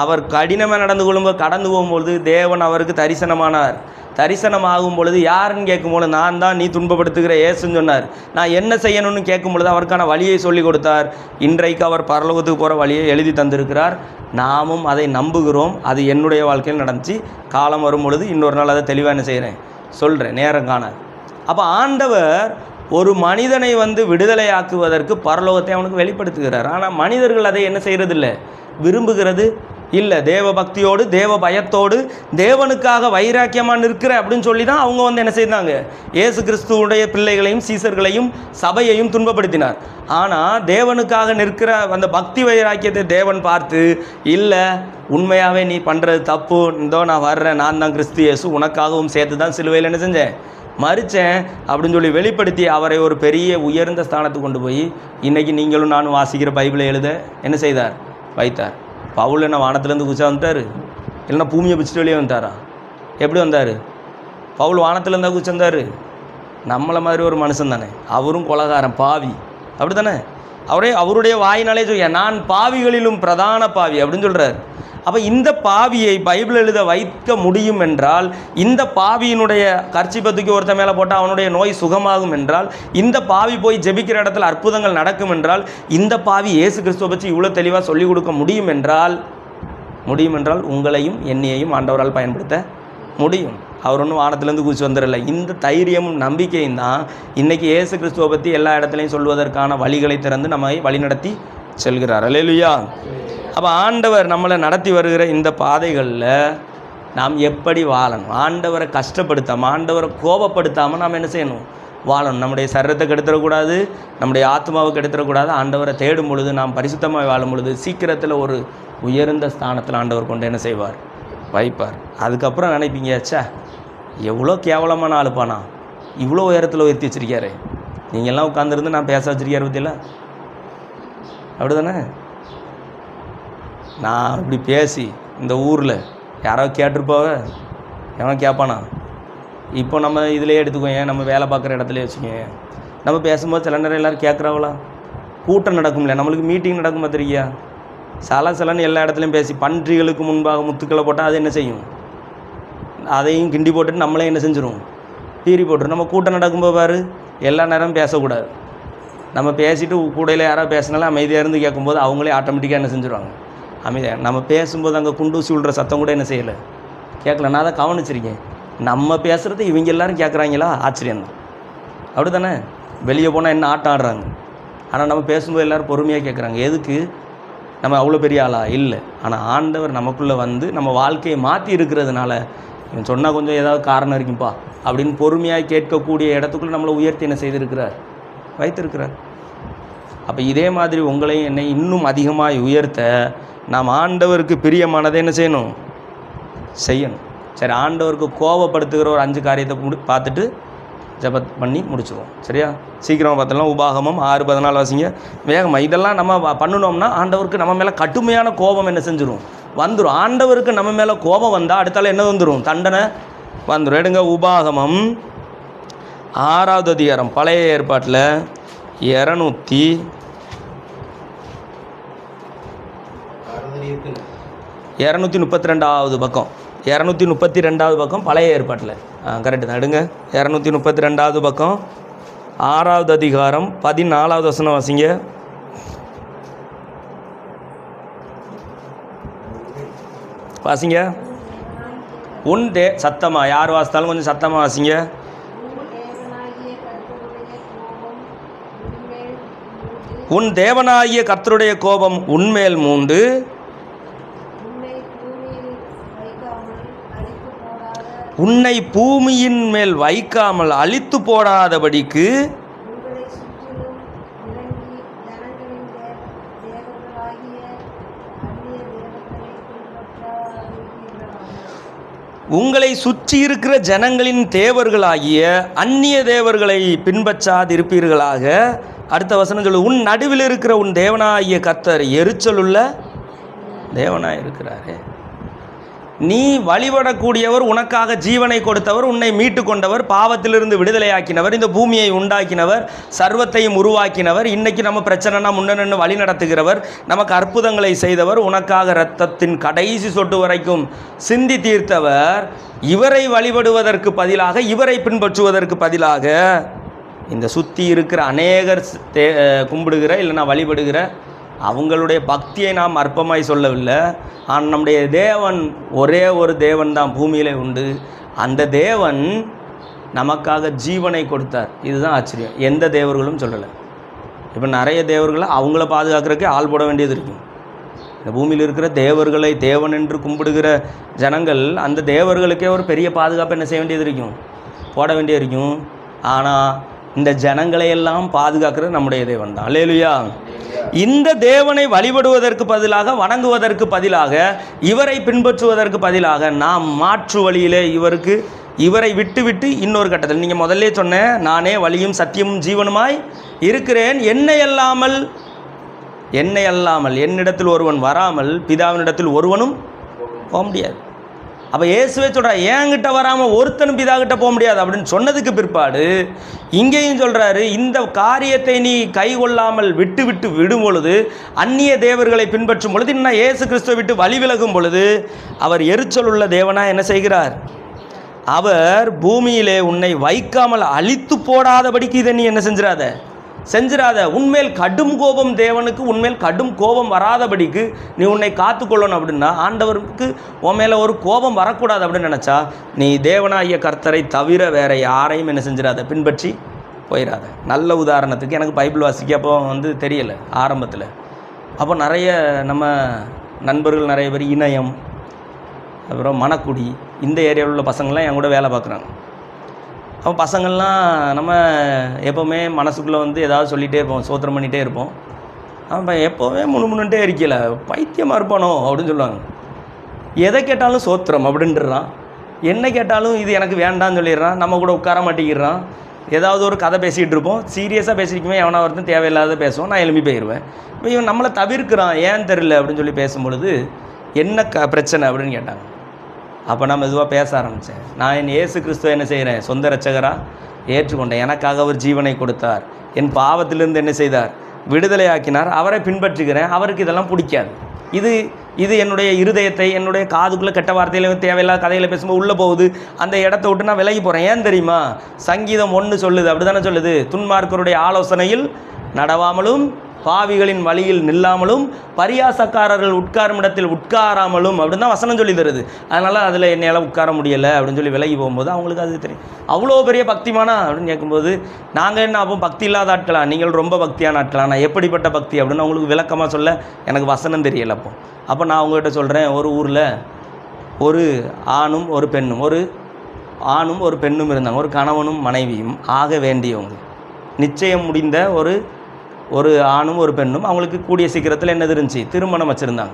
அவர் கடினமாக கடந்து போகும்பொழுது தேவன் அவருக்கு தரிசனமானார். தரிசனமாகும் பொழுது யாருன்னு கேட்கும்போது, நான் தான் நீ துன்பப்படுத்துகிற இயேசுன்னு சொன்னார். நான் என்ன செய்யணும்னு கேட்கும் பொழுது அவருக்கான வழியை சொல்லி கொடுத்தார். இன்றைக்கு அவர் பரலோகத்துக்கு போகிற வழியை எழுதி தந்திருக்கிறார். நாமும் அதை நம்புகிறோம். அது என்னுடைய வாழ்க்கையில் நடந்துச்சு. காலம் வரும் பொழுது இன்னொரு நாள் அதை தெளிவாக என்ன செய்கிறேன் சொல்கிறேன், நேரம் காண. அப்போ ஆண்டவர் ஒரு மனிதனை விடுதலையாக்குவதற்கு பரலோகத்தை அவனுக்கு வெளிப்படுத்துகிறார். ஆனால் மனிதர்கள் அதை என்ன செய்கிறதில்லை, விரும்புகிறது இல்லை. தேவ பக்தியோடு தேவ பயத்தோடு தேவனுக்காக வைராக்கியமாக நிற்கிற அப்படின்னு சொல்லி தான் அவங்க என்ன செய்தாங்க, இயேசு கிறிஸ்துவுடைய பிள்ளைகளையும் சீசர்களையும் சபையையும் துன்பப்படுத்தினார். ஆனால் தேவனுக்காக நிற்கிற அந்த பக்தி வைராக்கியத்தை தேவன் பார்த்து, இல்லை உண்மையாகவே நீ பண்ணுறது தப்பு, இந்தோ நான் வர்றேன், நான் தான் கிறிஸ்து இயேசு, உனக்காகவும் சேர்த்து தான் சிலுவையில் என்ன செஞ்சேன், மறித்தேன் அப்படின்னு சொல்லி வெளிப்படுத்தி அவரை ஒரு பெரிய உயர்ந்த ஸ்தானத்துக்கு கொண்டு போய் இன்றைக்கி நீங்களும் நானும் வாசிக்கிற பைபிளை எழுத என்ன செய்தார், வைத்தார். பவுல் என்ன வானத்துலேருந்து குச்சா வந்துட்டார், இல்லைன்னா பூமியை பிடிச்சிட்டு வெளியே வந்துட்டாரா? எப்படி வந்தார்? பவுல் வானத்துலேருந்தா குச்சி வந்தார்? நம்மளை மாதிரி ஒரு மனுஷன் தானே, அவரும் கொலகாரன் பாவி, அப்படி தானே? அவருடைய வாயினாலே சொல்ல, நான் பாவிகளிலும் பிரதான பாவி அப்படின்னு சொல்கிறார். அப்போ இந்த பாவியை பைபிள் எழுத வைக்க முடியும் என்றால், இந்த பாவியினுடைய கர்ச்சிப்பத்துக்கு ஒருத்த மேலே போட்டால் அவனுடைய நோய் சுகமாகும் என்றால், இந்த பாவி போய் ஜெபிக்கிற இடத்துல அற்புதங்கள் நடக்கும் என்றால், இந்த பாவி இயேசு கிறிஸ்துவை பற்றி இவ்வளோ தெளிவாக சொல்லிக் கொடுக்க முடியும் என்றால் உங்களையும் என்னையையும் ஆண்டவரால் பயன்படுத்த முடியும். அவர் ஒன்றும் வானத்திலேருந்து குதிச்சு வந்துடல. இந்த தைரியமும் நம்பிக்கையும் தான் இன்றைக்கி இயேசு கிறிஸ்துவை பற்றி எல்லா இடத்துலையும் சொல்வதற்கான வழிகளை திறந்து நம்மை வழிநடத்தி செல்கிறார். அல்லேலூயா. அப்போ ஆண்டவர் நம்மளை நடத்தி வருகிற இந்த பாதைகளில் நாம் எப்படி வாழணும், ஆண்டவரை கஷ்டப்படுத்தாமல் ஆண்டவரை கோபப்படுத்தாமல் நாம் என்ன செய்யணும், வாழணும். நம்முடைய சரீரத்தை கெடுத்துடக்கூடாது, நம்முடைய ஆத்மாவை கெடுத்துடக்கூடாது. ஆண்டவரை தேடும் பொழுது, நாம் பரிசுத்தமாக வாழும் பொழுது சீக்கிரத்தில் ஒரு உயர்ந்த ஸ்தானத்தில் ஆண்டவர் கொண்டு என்ன செய்வார், வைப்பார். அதுக்கப்புறம் நினைப்பீங்க, ச்சே எவ்வளோ கேவலமான ஆளுப்பானா, இவ்வளோ உயரத்தில் உயர்த்தி வச்சிருக்காரு, நீங்கள்லாம் உட்காந்துருந்து நான் பேச வச்சிருக்காரு பற்றியில, அப்படி தானே? நான் இப்படி பேசி இந்த ஊரில் யாரோ கேட்டிருப்பாவ, எவன் கேட்பானா? இப்போ நம்ம இதிலே எடுத்துக்கோங்க, நம்ம வேலை பார்க்குற இடத்துல வச்சுக்கோங்க, நம்ம பேசும்போது சில நேரம் எல்லோரும் கேட்குறாங்களா? கூட்டம் நடக்கும்ல, நம்மளுக்கு மீட்டிங் நடக்கும் பார்த்துருக்கியா? சலன்னு எல்லா இடத்துலையும் பேசி பன்றிகளுக்கு முன்பாக முத்துக்களை போட்டால் அது என்ன செய்யும், அதையும் கிண்டி போட்டுட்டு நம்மளே என்ன செஞ்சிடும், பீறி போட்டுரும். நம்ம கூட்டம் நடக்கும்போது பாரு, எல்லா நேரமும் பேசக்கூடாது. நம்ம பேசிட்டு கூடையில் யாராவது பேசினாலும் அமைதியாக இருந்து கேட்கும்போது அவங்களே ஆட்டோமேட்டிக்காக என்ன செஞ்சுருவாங்க, அமைதியாக. நம்ம பேசும்போது அங்கே குண்டூசி விழுற சத்தம் கூட என்ன செய்யலை, கேட்கல. நான் அதை கவனிச்சிருக்கேன். நம்ம பேசுகிறது இவங்க எல்லோரும் கேட்குறாங்களா, ஆச்சரியம்தான், அப்படி தானே? வெளியே போனால் என்ன ஆட்டம் ஆடுறாங்க, ஆனால் நம்ம பேசும்போது எல்லோரும் பொறுமையாக கேட்குறாங்க. எதுக்கு? நம்ம அவ்வளோ பெரிய ஆளா? இல்லை. ஆனால் ஆண்டவர் நமக்குள்ளே நம்ம வாழ்க்கையை மாற்றி இருக்கிறதுனால, இவன் சொன்னால் கொஞ்சம் ஏதாவது காரணம் இருக்குப்பா அப்படின்னு பொறுமையாக கேட்கக்கூடிய இடத்துக்குள்ளே நம்மளை உயர்த்தி என்ன செய்திருக்கிறார், வைத்திருக்கிறார். அப்போ இதே மாதிரி உங்களையும் என்னை இன்னும் அதிகமாக உயர்த்த நாம் ஆண்டவருக்கு பிரியமானதை என்ன செய்யணும். சரி, ஆண்டவருக்கு கோபப்படுத்துகிற ஒரு 5 காரியத்தை பார்த்துட்டு ஜெபம் பண்ணி முடிச்சுருவோம். சரியா? சீக்கிரமாக பார்த்தலாம். உபாகமம் 6:14 வாசிங்க வேகமாக. இதெல்லாம் நம்ம பண்ணினோம்னா ஆண்டவருக்கு நம்ம மேலே கடுமையான கோபம் என்ன செஞ்சிடும், வந்துடும். ஆண்டவருக்கு நம்ம மேலே கோபம் வந்தால் அடுத்தால என்ன வந்துடும், தண்டனை வந்துடும். எடுங்க, உபாகமம் 6வது அதிகாரம், பழைய ஏற்பாட்டில் 232வது பக்கம், 232வது பக்கம் பழைய ஏற்பாட்டில். கரெக்டு தான். எடுங்க, 232வது பக்கம் 6வது அதிகாரம் 14வது வசனம் வாசிங்க. வாசிங்க. சத்தமா, யார் வாசித்தாலும் கொஞ்சம் சத்தமாக வாசிங்க. உன் தேவனாகிய கர்த்தருடைய கோபம் உன்மேல் மூண்டு உன்னை பூமியின் மேல் வைக்காமல் அழித்து போடாதபடிக்கு உங்களை சுற்றி இருக்கிற ஜனங்களின் தேவர்களாகிய அந்நிய தேவர்களை பின்பற்றாதிருப்பீர்களாக. அடுத்த வசனம் சொல்லு, உன் நடுவில் இருக்கிற உன் தேவனாகிய கர்த்தர் எரிச்சலுள்ள தேவனாக இருக்கிறாரே. நீ வழிபடக்கூடியவர், உனக்காக ஜீவனை கொடுத்தவர், உன்னை மீட்டு கொண்டவர், பாவத்திலிருந்து விடுதலையாக்கினவர், இந்த பூமியை உண்டாக்கினவர், சர்வத்தையும் உருவாக்கினவர், இன்றைக்கி நம்ம பிரச்சனைனா முன்னன்னு வழி நடத்துகிறவர், நமக்கு அற்புதங்களை செய்தவர், உனக்காக இரத்தத்தின் கடைசி சொட்டு வரைக்கும் சிந்தி தீர்த்தவர். இவரை வழிபடுவதற்கு பதிலாக, இவரை பின்பற்றுவதற்கு பதிலாக இந்த சுற்றி இருக்கிற அநேகர் கும்பிடுகிற இல்லைனா வழிபடுகிற அவங்களுடைய பக்தியை நாம் அற்பமாய் சொல்லவில்லை. ஆனால் நம்முடைய தேவன் ஒரே ஒரு தேவன் தான் பூமியிலே உண்டு. அந்த தேவன் நமக்காக ஜீவனை கொடுத்தார். இதுதான் ஆச்சரியம். எந்த தேவர்களும் சொல்லலை. இப்போ நிறைய தேவர்களை அவங்கள பாதுகாக்கிறதுக்கே ஆள் போட வேண்டியது இருக்கும். இந்த பூமியில் இருக்கிற தேவர்களை தேவன் என்று கும்பிடுகிற ஜனங்கள் அந்த தேவர்களுக்கே ஒரு பெரிய பாதுகாப்பு என்ன செய்ய வேண்டியது இருக்கும், போட வேண்டியது இருக்கும். ஆனால் இந்த ஜனங்களையெல்லாம் பாதுகாக்கிறது நம்முடைய தேவன் தான். அல்லேலூயா. இந்த தேவனை வழிபடுவதற்கு பதிலாக, வணங்குவதற்கு பதிலாக, இவரை பின்பற்றுவதற்கு பதிலாக நாம் மாற்று வழியிலே இவரை விட்டு இன்னொரு கட்டத்தில், நீங்கள் முதல்ல சொன்ன நானே வழியும் சத்தியமும் ஜீவனுமாய் இருக்கிறேன், என்னை அல்லாமல் என்னிடத்தில் ஒருவன் வராமல் பிதாவினிடத்தில் ஒருவனும் போக முடியாது. அப்போ இயேசுவே சொல்கிறார், ஏங்கிட்ட வராமல் ஒருத்தனும் பிதாகிட்ட போக முடியாது அப்படின்னு சொன்னதுக்கு பிற்பாடு இங்கேயும் சொல்கிறாரு, இந்த காரியத்தை நீ கை கொள்ளாமல் விடும் பொழுது, அந்நிய தேவர்களை பின்பற்றும் பொழுது, இன்னும் இயேசு கிறிஸ்துவை விட்டு வழி விலகும் பொழுது அவர் எரிச்சல் உள்ள தேவனாக என்ன செய்கிறார்? அவர் பூமியிலே உன்னை வைக்காமல் அழித்து போடாதபடிக்கு இதை நீ என்ன செஞ்சிடாத. உன்மேல் கடும் கோபம், தேவனுக்கு உன்மேல் கடும் கோபம் வராதபடிக்கு நீ உன்னை காத்துக்கொள்ளணும் அப்படின்னா, ஆண்டவருக்கு உன் மேலே ஒரு கோபம் வரக்கூடாது அப்படின்னு நினச்சா, நீ தேவனாகிய கர்த்தரை தவிர வேறு யாரையும் என்ன செஞ்சிடாத, பின்பற்றி போயிடாத. நல்ல உதாரணத்துக்கு, எனக்கு பைபிள் வாசிக்க அப்போ தெரியலை ஆரம்பத்தில். அப்போ நிறைய நம்ம நண்பர்கள் நிறைய பேர் இணையம், அப்புறம் மணக்குடி, இந்த ஏரியாவில் உள்ள பசங்கள்லாம் என் கூட வேலை பார்க்குறாங்க. அப்போ பசங்கள்லாம் நம்ம எப்போவுமே மனசுக்குள்ளே ஏதாவது சொல்லிகிட்டே இருப்போம், சோத்திரம் பண்ணிகிட்டே இருப்போம். அவன் எப்போவுமே முன்னுட்டே இருக்கல, பைத்தியமாக இருப்பானோ அப்படின்னு சொல்லுவாங்க. எதை கேட்டாலும் சோத்திரம் அப்படின்றான், என்ன கேட்டாலும் இது எனக்கு வேண்டான்னு சொல்லிடுறான், நம்ம கூட உட்கார மாட்டேங்கிறான். ஏதாவது ஒரு கதை பேசிகிட்டு இருப்போம், சீரியஸாக பேசிக்குமே, எவனா ஒருத்தன் தேவையில்லாத பேசுவோம், நான் எழுப்பி போயிடுவேன். இப்போ இவன் நம்மளை தவிர்க்கிறான், ஏன் தெரியல அப்படின்னு சொல்லி பேசும்பொழுது என்ன பிரச்சனை அப்படின்னு கேட்டாங்க. அப்போ நான் மெதுவாக பேச ஆரம்பித்தேன். நான் என் இயேசு கிறிஸ்துவை என்ன செய்கிறேன், சொந்த இரட்சகராக ஏற்றுக்கொண்டேன். எனக்காக அவர் ஜீவனை கொடுத்தார், என் பாவத்திலிருந்து என்ன செய்தார், விடுதலை ஆக்கினார். அவரை பின்பற்றுகிறேன். அவருக்கு இதெல்லாம் பிடிக்காது. இது என்னுடைய இருதயத்தை, என்னுடைய காதுக்குள்ளே கெட்ட வார்த்தையில் தேவையில்லாத கதைகளை பேசும்போது உள்ளே போகுது. அந்த இடத்த விட்டு நான் விலகி போகிறேன். ஏன் தெரியுமா? சங்கீதம் 1 சொல்லுது, அப்படி தானே சொல்லுது, துன்மார்க்கருடைய ஆலோசனையில் நடவாமலும், பாவிகளின் வழியில் நில்லாமலும், பரியாசக்காரர்கள் உட்காரும் இடத்தில் உட்காராமலும் அப்படின்னு தான் வசனம் சொல்லி தருது. அதனால் அதில் என்னையால் உட்கார முடியலை அப்படின்னு சொல்லி விலகி போகும்போது அவங்களுக்கு அது தெரியும். அவ்வளோ பெரிய பக்திமானா அப்படின்னு கேட்கும்போது, நாங்கள் என்ன அப்போ பக்தி இல்லாத ஆட்களா, நீங்கள் ரொம்ப பக்தியான ஆட்களா, நான் எப்படிப்பட்ட பக்தி அப்படின்னு அவங்களுக்கு விளக்கமாக சொல்ல எனக்கு வசனம் தெரியலை. அப்போ நான் அவங்ககிட்ட சொல்கிறேன், ஒரு ஊரில் ஒரு ஆணும் ஒரு பெண்ணும் இருந்தாங்க. ஒரு கணவனும் மனைவியும் ஆக வேண்டியவங்க, நிச்சயம் முடிந்த ஒரு ஆணும் ஒரு பெண்ணும். அவங்களுக்கு கூடிய சீக்கிரத்தில் என்னது இருந்துச்சு, திருமணம் வச்சுருந்தாங்க.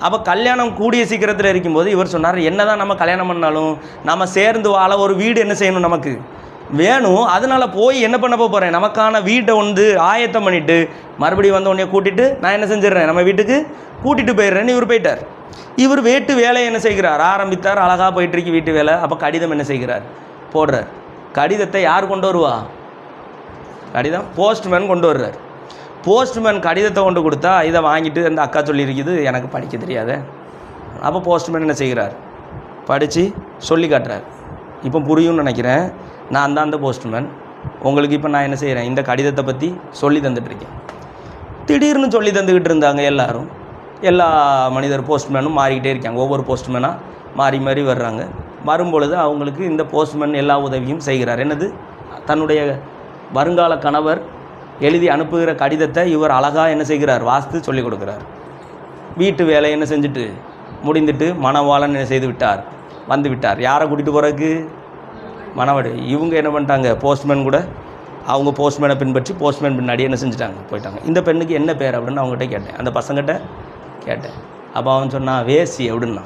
அப்போ கல்யாணம் கூடிய சீக்கிரத்தில் இருக்கும்போது இவர் சொன்னார், என்ன தான் நம்ம கல்யாணம் பண்ணாலும் நம்ம சேர்ந்து வாழ ஒரு வீடு என்ன செய்யணும், நமக்கு வேணும். அதனால் போய் என்ன பண்ண போகிறேன், நமக்கான வீட்டை ஆயத்தம் பண்ணிவிட்டு மறுபடியும் உடனே கூட்டிகிட்டு நான் என்ன செஞ்சிடறேன், நம்ம வீட்டுக்கு கூட்டிகிட்டு போயிடுறேன்னு இவர் போயிட்டார். இவர் வீட்டு வேலையை என்ன செய்கிறார், ஆரம்பித்தார். அழகாக போயிட்டுருக்கு வீட்டு வேலை. அப்போ கடிதம் என்ன செய்கிறார், போடுறார். கடிதத்தை யார் கொண்டு வருவா, கடிதம் போஸ்ட்மேன் கொண்டு வர்றார். போஸ்ட்மேன் கடிதத்தை கொண்டு கொடுத்தா, இதை வாங்கிட்டு அந்த அக்கா சொல்லியிருக்குது, எனக்கு படிக்க தெரியாத. அப்போ போஸ்ட்மேன் என்ன செய்கிறார், படித்து சொல்லி காட்டுறார். இப்போ புரியும்னு நினைக்கிறேன். நான் தான் அந்த போஸ்ட்மேன். உங்களுக்கு இப்போ நான் என்ன செய்கிறேன், இந்த கடிதத்தை பற்றி சொல்லி தந்துட்டுருக்கேன். திடீர்னு சொல்லி தந்துக்கிட்டு இருந்தாங்க எல்லாரும். எல்லா மனிதர் போஸ்ட்மேனும் மாறிக்கிட்டே இருக்காங்க. ஒவ்வொரு போஸ்ட்மேனாக மாறி வர்றாங்க. வரும்பொழுது அவங்களுக்கு இந்த போஸ்ட்மேன் எல்லா உதவியும் செய்கிறார். என்னது, தன்னுடைய வருங்கால கணவர் எழுதி அனுப்புகிற கடிதத்தை இவர் அழகாக என்ன செய்கிறார், வாசித்து சொல்லிக் கொடுக்குறார். வீட்டு வேலை என்ன செஞ்சுட்டு முடிந்துட்டு மணவாளன் என்ன செய்து விட்டார், வந்து விட்டார். யாரை கூட்டிகிட்டு போகிறதுக்கு, மணவாடு. இவங்க என்ன பண்ணிட்டாங்க, போஸ்ட்மேன் கூட அவங்க போஸ்ட்மேனை பின்பற்றி போஸ்ட்மேன் பின்னாடி என்ன செஞ்சுட்டாங்க, போயிட்டாங்க. இந்த பெண்ணுக்கு என்ன பேர் அப்படின்னு அவங்ககிட்ட கேட்டேன், அந்த பசங்கிட்ட கேட்டேன். அப்போ அவன் சொன்னான், வேசி அப்படின்னா.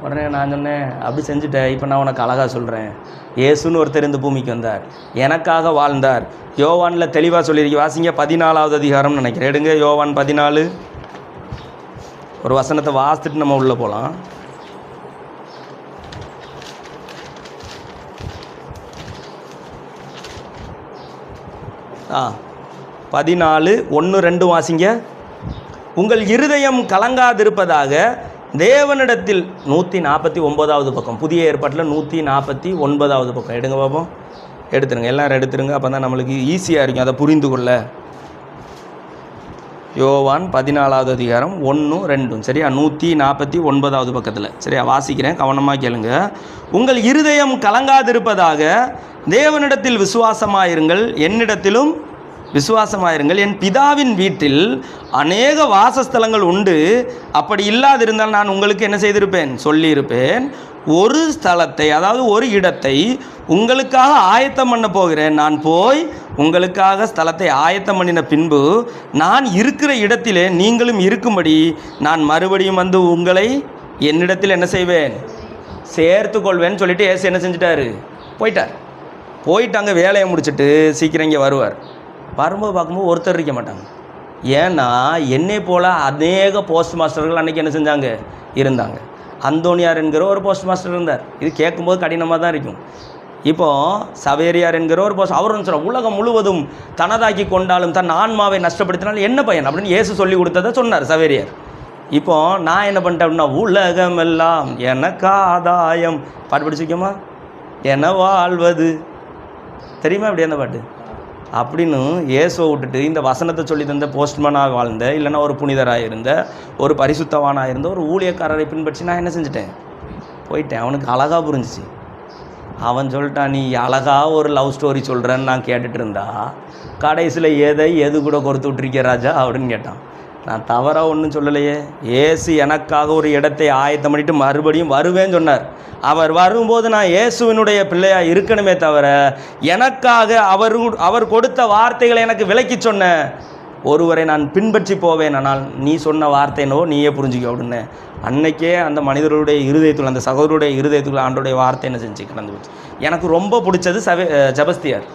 உடனே நான் சொன்னேன், அப்படி செஞ்சுட்டேன், இப்போ நான் உனக்கு அழகாக சொல்கிறேன். இயேசுன்னு ஒருத்தர் இந்த பூமிக்கு வந்தார், எனக்காக வாழ்ந்தார். யோவானில் தெளிவாக சொல்லியிருக்கு. வாசிங்க 14வது அதிகாரம்னு நினைக்கிறேன். எடுங்க யோவான் 14. ஒரு வசனத்தை வாசித்துட்டு நம்ம உள்ளே போகலாம். ஆ 14:1-2 வாசிங்க. உங்கள் இருதயம் கலங்காதிருப்பதாக தேவனிடத்தில் 149வது பக்கம், புதிய ஏற்பாட்டில் 149வது பக்கம் எடுங்க பாப்போம். எடுத்துருங்க, எல்லாரும் எடுத்துருங்க, அப்போ தான் நம்மளுக்கு ஈஸியாக இருக்கும் அதை புரிந்து கொள்ள. யோவான் 14வது அதிகாரம் 1-2 சரியா, 149வது பக்கத்தில் சரியா, வாசிக்கிறேன், கவனமாக கேளுங்க. உங்கள் இருதயம் கலங்காதிருப்பதாக தேவனிடத்தில் விசுவாசமாயிருங்கள், என்னிடத்திலும் விசுவாசமாயிருங்கள். என் பிதாவின் வீட்டில் அநேக வாசஸ்தலங்கள் உண்டு, அப்படி இல்லாதிருந்தால் நான் உங்களுக்கு என்ன செய்திருப்பேன், சொல்லியிருப்பேன். ஒரு ஸ்தலத்தை, அதாவது ஒரு இடத்தை உங்களுக்காக ஆயத்தம் பண்ண போகிறேன். நான் போய் உங்களுக்காக ஸ்தலத்தை ஆயத்தம் பண்ணின பின்பு நான் இருக்கிற இடத்திலே நீங்களும் இருக்கும்படி நான் மறுபடியும் வந்து உங்களை என்னிடத்தில் என்ன செய்வேன், சேர்த்து கொள்வேன்னு சொல்லிட்டு ஏசு என்ன செஞ்சிட்டாரு, போயிட்டு அங்கே வேலையை முடிச்சுட்டு சீக்கிரம் இங்கே வருவார். வரும்போது பார்க்கும்போது ஒருத்தர் இருக்க மாட்டாங்க. ஏன்னா என்னை போல் அநேக போஸ்ட் மாஸ்டர்கள் அன்றைக்கி என்ன செஞ்சாங்க, இருந்தாங்க. அந்தோனியார் என்கிற ஒரு போஸ்ட் மாஸ்டர் இருந்தார். இது கேட்கும்போது கடினமாக தான் இருக்கும். இப்போது சவேரியார் என்கிற ஒரு போஸ்ட், அவர் சொல்கிறார், உலகம் முழுவதும் தனதாக்கி கொண்டாலும் தன் ஆன்மாவை நஷ்டப்படுத்தினாலும் என்ன பயன் அப்படின்னு இயேசு சொல்லி கொடுத்ததை சொன்னார் சவேரியார். இப்போ நான் என்ன பண்ணிட்டேன் அப்படின்னா, உலகம் எல்லாம் எனக்கு ஆதாயம் பாட்டு படிச்சுக்கோமா, என வாழ்வது தெரியுமா அப்படி அந்த பாட்டு அப்படின்னு இயேசுவை விட்டுட்டு இந்த வசனத்தை சொல்லி தந்த போஸ்ட்மேனாக வாழ்ந்த, இல்லைன்னா ஒரு புனிதராக இருந்த, ஒரு பரிசுத்தவானாக இருந்த ஒரு ஊழியக்காரரை பின்பற்றி நான் என்ன செஞ்சுட்டேன், போயிட்டேன். அவனுக்கு அழகாக புரிஞ்சிச்சு. அவன் சொல்லிட்டான், நீ அழகாக ஒரு லவ் ஸ்டோரி சொல்கிறேன்னு நான் கேட்டுட்டு இருந்தா கடைசியில் எது கூட கொடுத்து விட்டுருக்கிய ராஜா அப்படின்னு கேட்டான். நான் தவறாக ஒன்றும் சொல்லலையே. இயேசு எனக்காக ஒரு இடத்தை ஆயத்தம் பண்ணிட்டு மறுபடியும் வருவேன்னு சொன்னார். அவர் வரும்போது நான் இயேசுவினுடைய பிள்ளையாக இருக்கணுமே தவிர எனக்காக அவர் கொடுத்த வார்த்தைகளை எனக்கு விளக்கி சொன்ன ஒருவரை நான் பின்பற்றி போவேன். ஆனால் நீ சொன்ன வார்த்தை என்னவோ நீயே புரிஞ்சுக்க அப்படின்னு அன்னைக்கே அந்த மனிதர்களுடைய இருதயத்துக்குள்ள, அந்த சகோதரருடைய இருதயத்துக்குள்ள ஆண்டோடைய வார்த்தை என்ன செஞ்சு கடந்து போச்சு. எனக்கு ரொம்ப பிடிச்சது செபஸ்தியார்.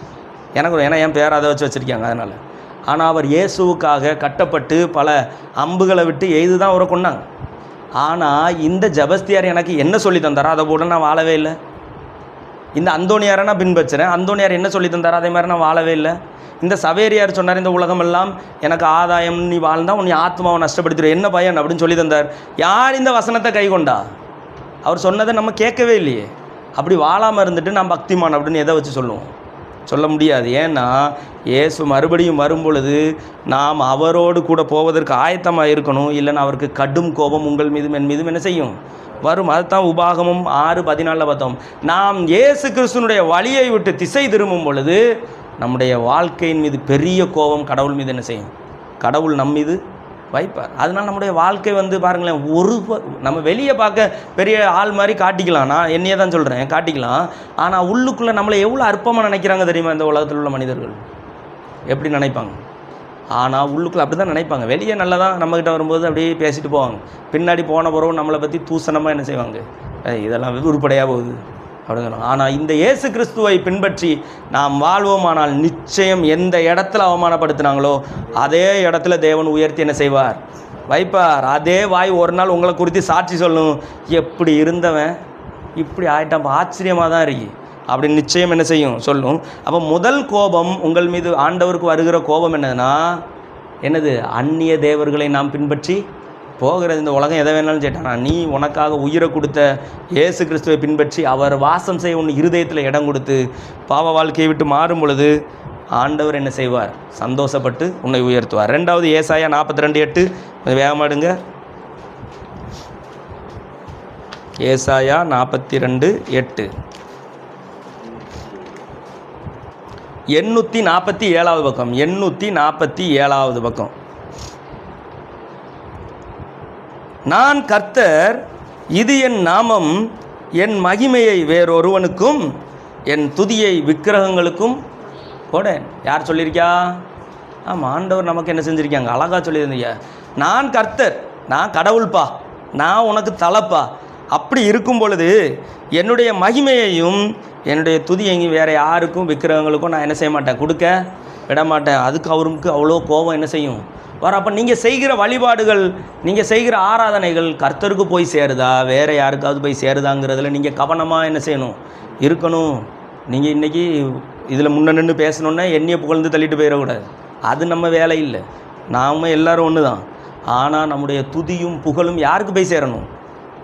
ஏன்னா என் பேர் அதை வச்சு வச்சுருக்காங்க அதனால். ஆனால் அவர் இயேசுவுக்காக கட்டப்பட்டு பல அம்புகளை விட்டு எய்து தான் அவரை கொண்டாங்க. ஆனால் இந்த ஜெபஸ்தியார் எனக்கு என்ன சொல்லி தந்தாரோ அதை போல நான் வாழவே இல்லை. இந்த அந்தோனியாரை நான் பின்பற்றுறேன், அந்தோனியார் என்ன சொல்லி தந்தாரோ அதே மாதிரி நான் வாழவே இல்லை. இந்த சவேரியார் சொன்னார், இந்த உலகமெல்லாம் எனக்கு ஆதாயம், நீ வாழ்ந்தால் உன்னை ஆத்மாவை நஷ்டப்படுத்திடும், என்ன பயன் அப்படின்னு சொல்லி தந்தார். யார் இந்த வசனத்தை கை கொண்டா? அவர் சொன்னதை நம்ம கேட்கவே இல்லையே. அப்படி வாழாமல் இருந்துட்டு நான் பக்திமான் அப்படின்னு எதை வச்சு சொல்லுவோம், சொல்ல முடியாது. ஏன்னா இயேசு மறுபடியும் வரும்பொழுது நாம் அவரோடு கூட போவதற்கு ஆயத்தமாக இருக்கணும். இல்லைன்னா அவருக்கு கடும் கோபம் உங்கள் மீதும் என் மீதும் என்ன செய்யும், வரும். அதுதான் உபாகமம் 6:14 பார்த்தோம். நாம் இயேசு கிறிஸ்துனுடைய வழியை விட்டு திசை திரும்பும் பொழுது நம்முடைய வாழ்க்கையின் மீது பெரிய கோபம் கடவுள் மீது என்ன செய்யும், கடவுள் நம் மீது வைப்பார். அதனால் நம்முடைய வாழ்க்கை பாருங்களேன், நம்ம வெளியே பார்க்க பெரிய ஆள் மாதிரி காட்டிக்கலாம், நான் என்னையே தான் சொல்கிறேன், காட்டிக்கலாம். ஆனால் உள்ளுக்குள்ளே நம்மளை எவ்வளோ அற்பமாக நினைக்கிறாங்க தெரியுமா இந்த உலகத்தில் உள்ள மனிதர்கள், எப்படி நினைப்பாங்க. ஆனால் உள்ளுக்குள்ளே அப்படி தான் நினைப்பாங்க. வெளியே நல்லா தான் நம்மக்கிட்ட வரும்போது அப்படியே பேசிட்டு போவாங்க, பின்னாடி போன பிறகு நம்மளை பற்றி தூசணமாக என்ன செய்வாங்க, இதெல்லாம் உருப்படையாக போகுது அப்படின்னு சொல்லுவாங்க. ஆனால் இந்த இயேசு கிறிஸ்துவை பின்பற்றி நாம் வாழ்வோமானால் நிச்சயம் எந்த இடத்துல அவமானப்படுத்தினாங்களோ அதே இடத்துல தேவன் உயர்த்தி என்ன செய்வார், வைப்பார். அதே வாய் ஒரு நாள் உங்களை குறித்து சாட்சி சொல்லும், எப்படி இருந்தவன் இப்படி ஆயிட்டான், ஆச்சரியமாக தான் இருக்கு அப்படின்னு நிச்சயம் என்ன செய்யும், சொல்லும். அப்போ முதல் கோபம் உங்கள் மீது ஆண்டவருக்கு வருகிற கோபம் என்னது, அந்நிய தேவர்களை நாம் பின்பற்றி போகிறது. இந்த உலகம் எதை வேணாலும் கேட்டானா, நீ உனக்காக உயிரை கொடுத்த இயேசு கிறிஸ்துவை பின்பற்றி அவர் வாசம் செய்ய உன் இருதயத்தில் இடம் கொடுத்து பாவ வாழ்க்கையை விட்டு மாறும் பொழுது ஆண்டவர் என்ன செய்வார், சந்தோஷப்பட்டு உன்னை உயர்த்துவார். 2வது ஏசாயா 42:8 வேகமாடுங்க. ஏசாயா 42:8 847வது பக்கம், 847வது பக்கம். நான் கர்த்தர், இது என் நாமம், என் மகிமையை வேறொருவனுக்கும் என் துதியை விக்கிரகங்களுக்கும் போடேன். யார் சொல்லியிருக்கா? ஆமாம், ஆண்டவர் நமக்கு என்ன செஞ்சுருக்காங்க, அழகாக சொல்லியிருந்தீங்க. நான் கர்த்தர், நான் கடவுள்ப்பா, நான் உனக்கு தலைப்பா, அப்படி இருக்கும் பொழுது என்னுடைய மகிமையையும் என்னுடைய துதியையும் வேறு யாருக்கும் விக்கிரகங்களுக்கும் நான் என்ன செய்ய மாட்டேன், கொடுக்க விட மாட்டேன். அதுக்கு அவருக்கு அவ்வளோ கோபம் என்ன செய்யும் வர. அப்போ நீங்கள் செய்கிற வழிபாடுகள், நீங்கள் செய்கிற ஆராதனைகள் கர்த்தருக்கு போய் சேருதா, வேறு யாருக்காவது போய் சேருதாங்கிறதுல நீங்கள் கவனமாக என்ன செய்யணும், இருக்கணும். நீங்கள் இன்றைக்கி இதில் முன்ன நின்று பேசணுன்னா என்னையை புகழ்ந்து தள்ளிட்டு போயிடக்கூடாது. அது நம்ம வேலை இல்லை. நாம் எல்லோரும் ஒன்று தான். ஆனால் நம்முடைய துதியும் புகழும் யாருக்கு போய் சேரணும்,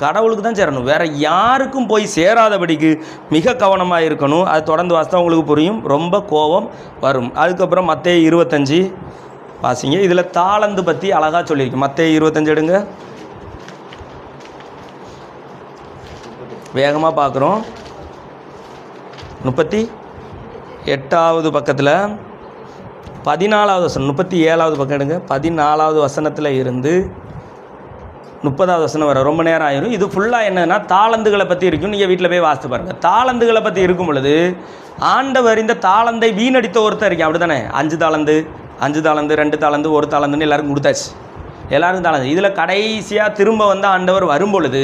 கடவுளுக்கு தான் சேரணும். வேறு யாருக்கும் போய் சேராதபடிக்கு மிக கவனமாக இருக்கணும். அது தொடர்ந்து வாசித்தா உங்களுக்கு புரியும், ரொம்ப கோபம் வரும். அதுக்கப்புறம் மத்தேயு 25 வாசிங்க. இதில் தாளந்து பற்றி அழகாக சொல்லியிருக்கு. மத்தேயு 25 எடுங்க, வேகமாக பார்க்குறோம். 38வது பக்கத்தில் 14வது வசனம், 37வது பக்கம் எடுங்க. 14வது வசனத்தில் இருந்து 30வது வசனம் வர ரொம்ப நேரம் ஆயிரும். இது ஃபுல்லாக என்னென்னா தாளந்துகளை பற்றி இருக்கும். நீங்கள் வீட்டில் போய் வாசித்து பாருங்கள். தாளந்துகளை பற்றி இருக்கும் பொழுது ஆண்டவர் இந்த தாளந்தை வீணடித்த ஒருத்தர் இருக்கேன், அப்படி தானே? 5 தாளந்து 2 தாளந்து 1 தாளந்துன்னு எல்லாருக்கும் கொடுத்தாச்சு. எல்லாருக்கும் தாளந்து. இதில் கடைசியாக திரும்ப வந்து ஆண்டவர் வரும்பொழுது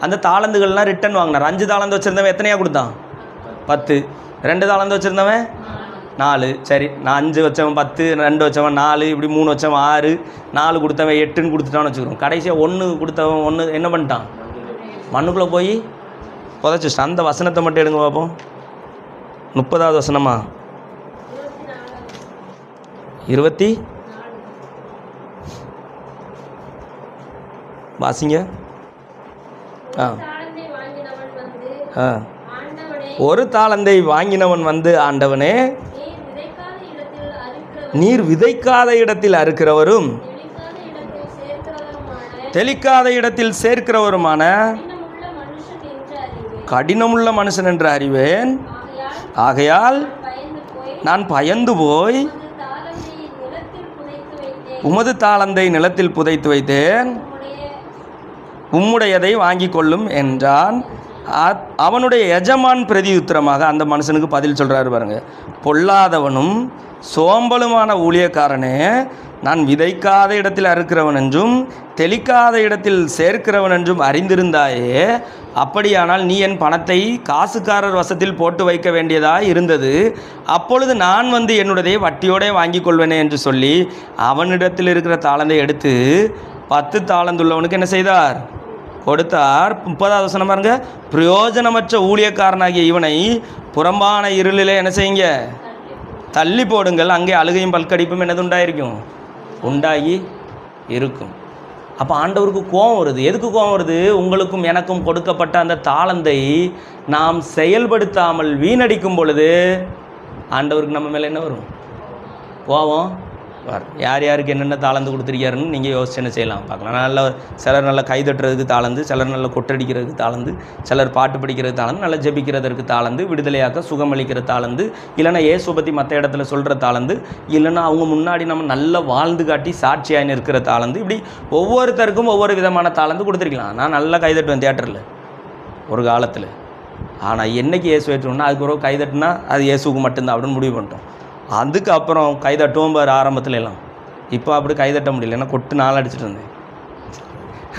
அந்த தாளந்துகள்லாம் ரிட்டன் வாங்கினார். 5 தாளந்து வச்சுருந்தவன் எத்தனையாக கொடுத்தான்? 10. 2 தாளந்து வச்சுருந்தவன் 4. சரி, நான் 5 வச்சவன் 10, 2 வச்சவன் 4, இப்படி 3 வச்சவன் 6, 4 கொடுத்தவன் 8ன்னு கொடுத்துட்டான்னு வச்சுக்கிறோம். கடைசியாக 1 கொடுத்தவன் 1 என்ன பண்ணிட்டான்? மண்ணுக்குள்ளே போய் புதைச்சிட்டான். அந்த வசனத்தை மட்டும் எடுங்க பார்ப்போம். 30வது வசனமா? 20 வாசிங்க. ஒரு தாளந்தை வாங்கினவன் வந்து, ஆண்டவனே, நீர் விதைக்காத இடத்தில் அறுக்கிறவரும் தெளிக்காத இடத்தில் சேர்க்கிறவருமான கடினமுள்ள மனுஷன் என்று அறிவேன். ஆகையால் நான் பயந்து போய் உமது தாளந்தை நிலத்தில் புதைத்து வைத்தேன், உம்முடையதை வாங்கி கொள்ளும் என்றான். அவனுடைய எஜமான் பிரதியுத்தரமாக அந்த மனுஷனுக்கு பதில் சொல்கிறாரு பாருங்க. பொல்லாதவனும் சோம்பலுமான ஊழியக்காரனே, நான் விதைக்காத இடத்தில் அறுக்கிறவன் என்றும் தெளிக்காத இடத்தில் சேர்க்கிறவன் என்றும் அறிந்திருந்தாயே, அப்படியானால் நீ என் பணத்தை காசுக்காரர் வசத்தில் போட்டு வைக்க வேண்டியதாக இருந்தது. அப்பொழுது நான் வந்து என்னுடைய வட்டியோடே வாங்கி கொள்வேனே என்று சொல்லி அவனிடத்தில் இருக்கிற தாளந்தை எடுத்து 10 தாளந்துள்ளவனுக்கு என்ன செய்தார்? கொடுத்தார். 30வது வசனம் பாருங்க. பிரயோஜனமற்ற ஊழியக்காரனாகிய இவனை புறம்பான இருளிலே என்ன செய்யுங்க? தள்ளி போடுங்கள். அங்கே அழுகையும் பல்கடிப்பும் என்னது உண்டாயிருக்கும்? உண்டாகி இருக்கும். அப்போ ஆண்டவருக்கு கோபம் வருது. எதுக்கு கோபம் வருது? உங்களுக்கும் எனக்கும் கொடுக்கப்பட்ட அந்த தாளந்தை நாம் செயல்படுத்தாமல் வீணடிக்கும் பொழுது ஆண்டவருக்கு நம்ம மேலே என்ன வரும்? கோபம் வரும். யார் யாருக்கு என்னென்ன தாளந்து கொடுத்துருக்காருன்னு நீங்கள் யோசிச்சு என்ன செய்யலாம் பார்க்கலாம். நல்ல சிலர் நல்லா கைதட்டுறதுக்கு தாளந்து, சிலர் நல்லா கொட்டடிக்கிறதுக்கு தாளந்து, சிலர் பாட்டு படிக்கிறது தாளந்து, நல்லா ஜெபிக்கிறதற்கு தாளந்து, விடுதலையாக்க சுகமளிக்கிற தாளந்து, இல்லைன்னா இயேசு பற்றி மற்ற இடத்துல சொல்கிற தாளந்து, இல்லைன்னா அவங்க முன்னாடி நம்ம நல்லா வாழ்ந்து காட்டி சாட்சியாக இருக்கிற தாளந்து, இப்படி ஒவ்வொருத்தருக்கும் ஒவ்வொரு விதமான தாளந்து கொடுத்துருக்கலாம். நான் நல்லா கைதட்டுவேன் தியேட்டரில் ஒரு காலத்தில். ஆனால் என்றைக்கு இயேசு ஏற்றுவோம்னா அதுக்கு ஒரு கைதட்டுனா அது இயேசுக்கு மட்டும்தான் அப்படின்னு முடிவு பண்ணிட்டோம். அதுக்கப்புறம் கைதட்டுவோம் பார் ஆரம்பத்தில் எல்லாம். இப்போ அப்படி கைதட்ட முடியல, ஏன்னா கொட்டு நாள் அடிச்சுட்டு இருந்தேன்.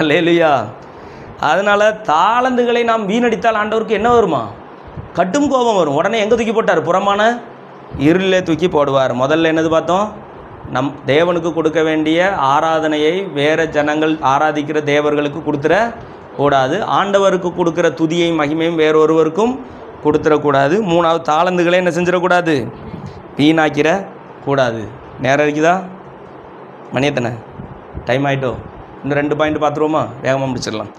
அல்லேலூயா. அதனால் தாளந்துகளை நாம் வீணடித்தால் ஆண்டவருக்கு என்ன வருமா? கட்டும் கோபம் வரும். உடனே எங்கே தூக்கி போட்டார்? புறமான இருளிலே தூக்கி போடுவார். முதல்ல என்னது பார்த்தோம்? நம் தேவனுக்கு கொடுக்க வேண்டிய ஆராதனையை வேறு ஜனங்கள் ஆராதிக்கிற தேவர்களுக்கு கொடுத்துட கூடாது. ஆண்டவருக்கு கொடுக்குற துதியையும் மகிமையும் வேறொருவருக்கும் கொடுத்துடக்கூடாது. 3வது தாளந்துகளை என்ன செஞ்சிடக்கூடாது? வீணாக்கிற கூடாது. நேரம் இருக்குதா? மணி எத்தனை? டைம் ஆகிட்டோ? இன்னும் 2 பாயிண்ட் பார்த்துருவோமா? வேகமாக முடிச்சிடலாம்.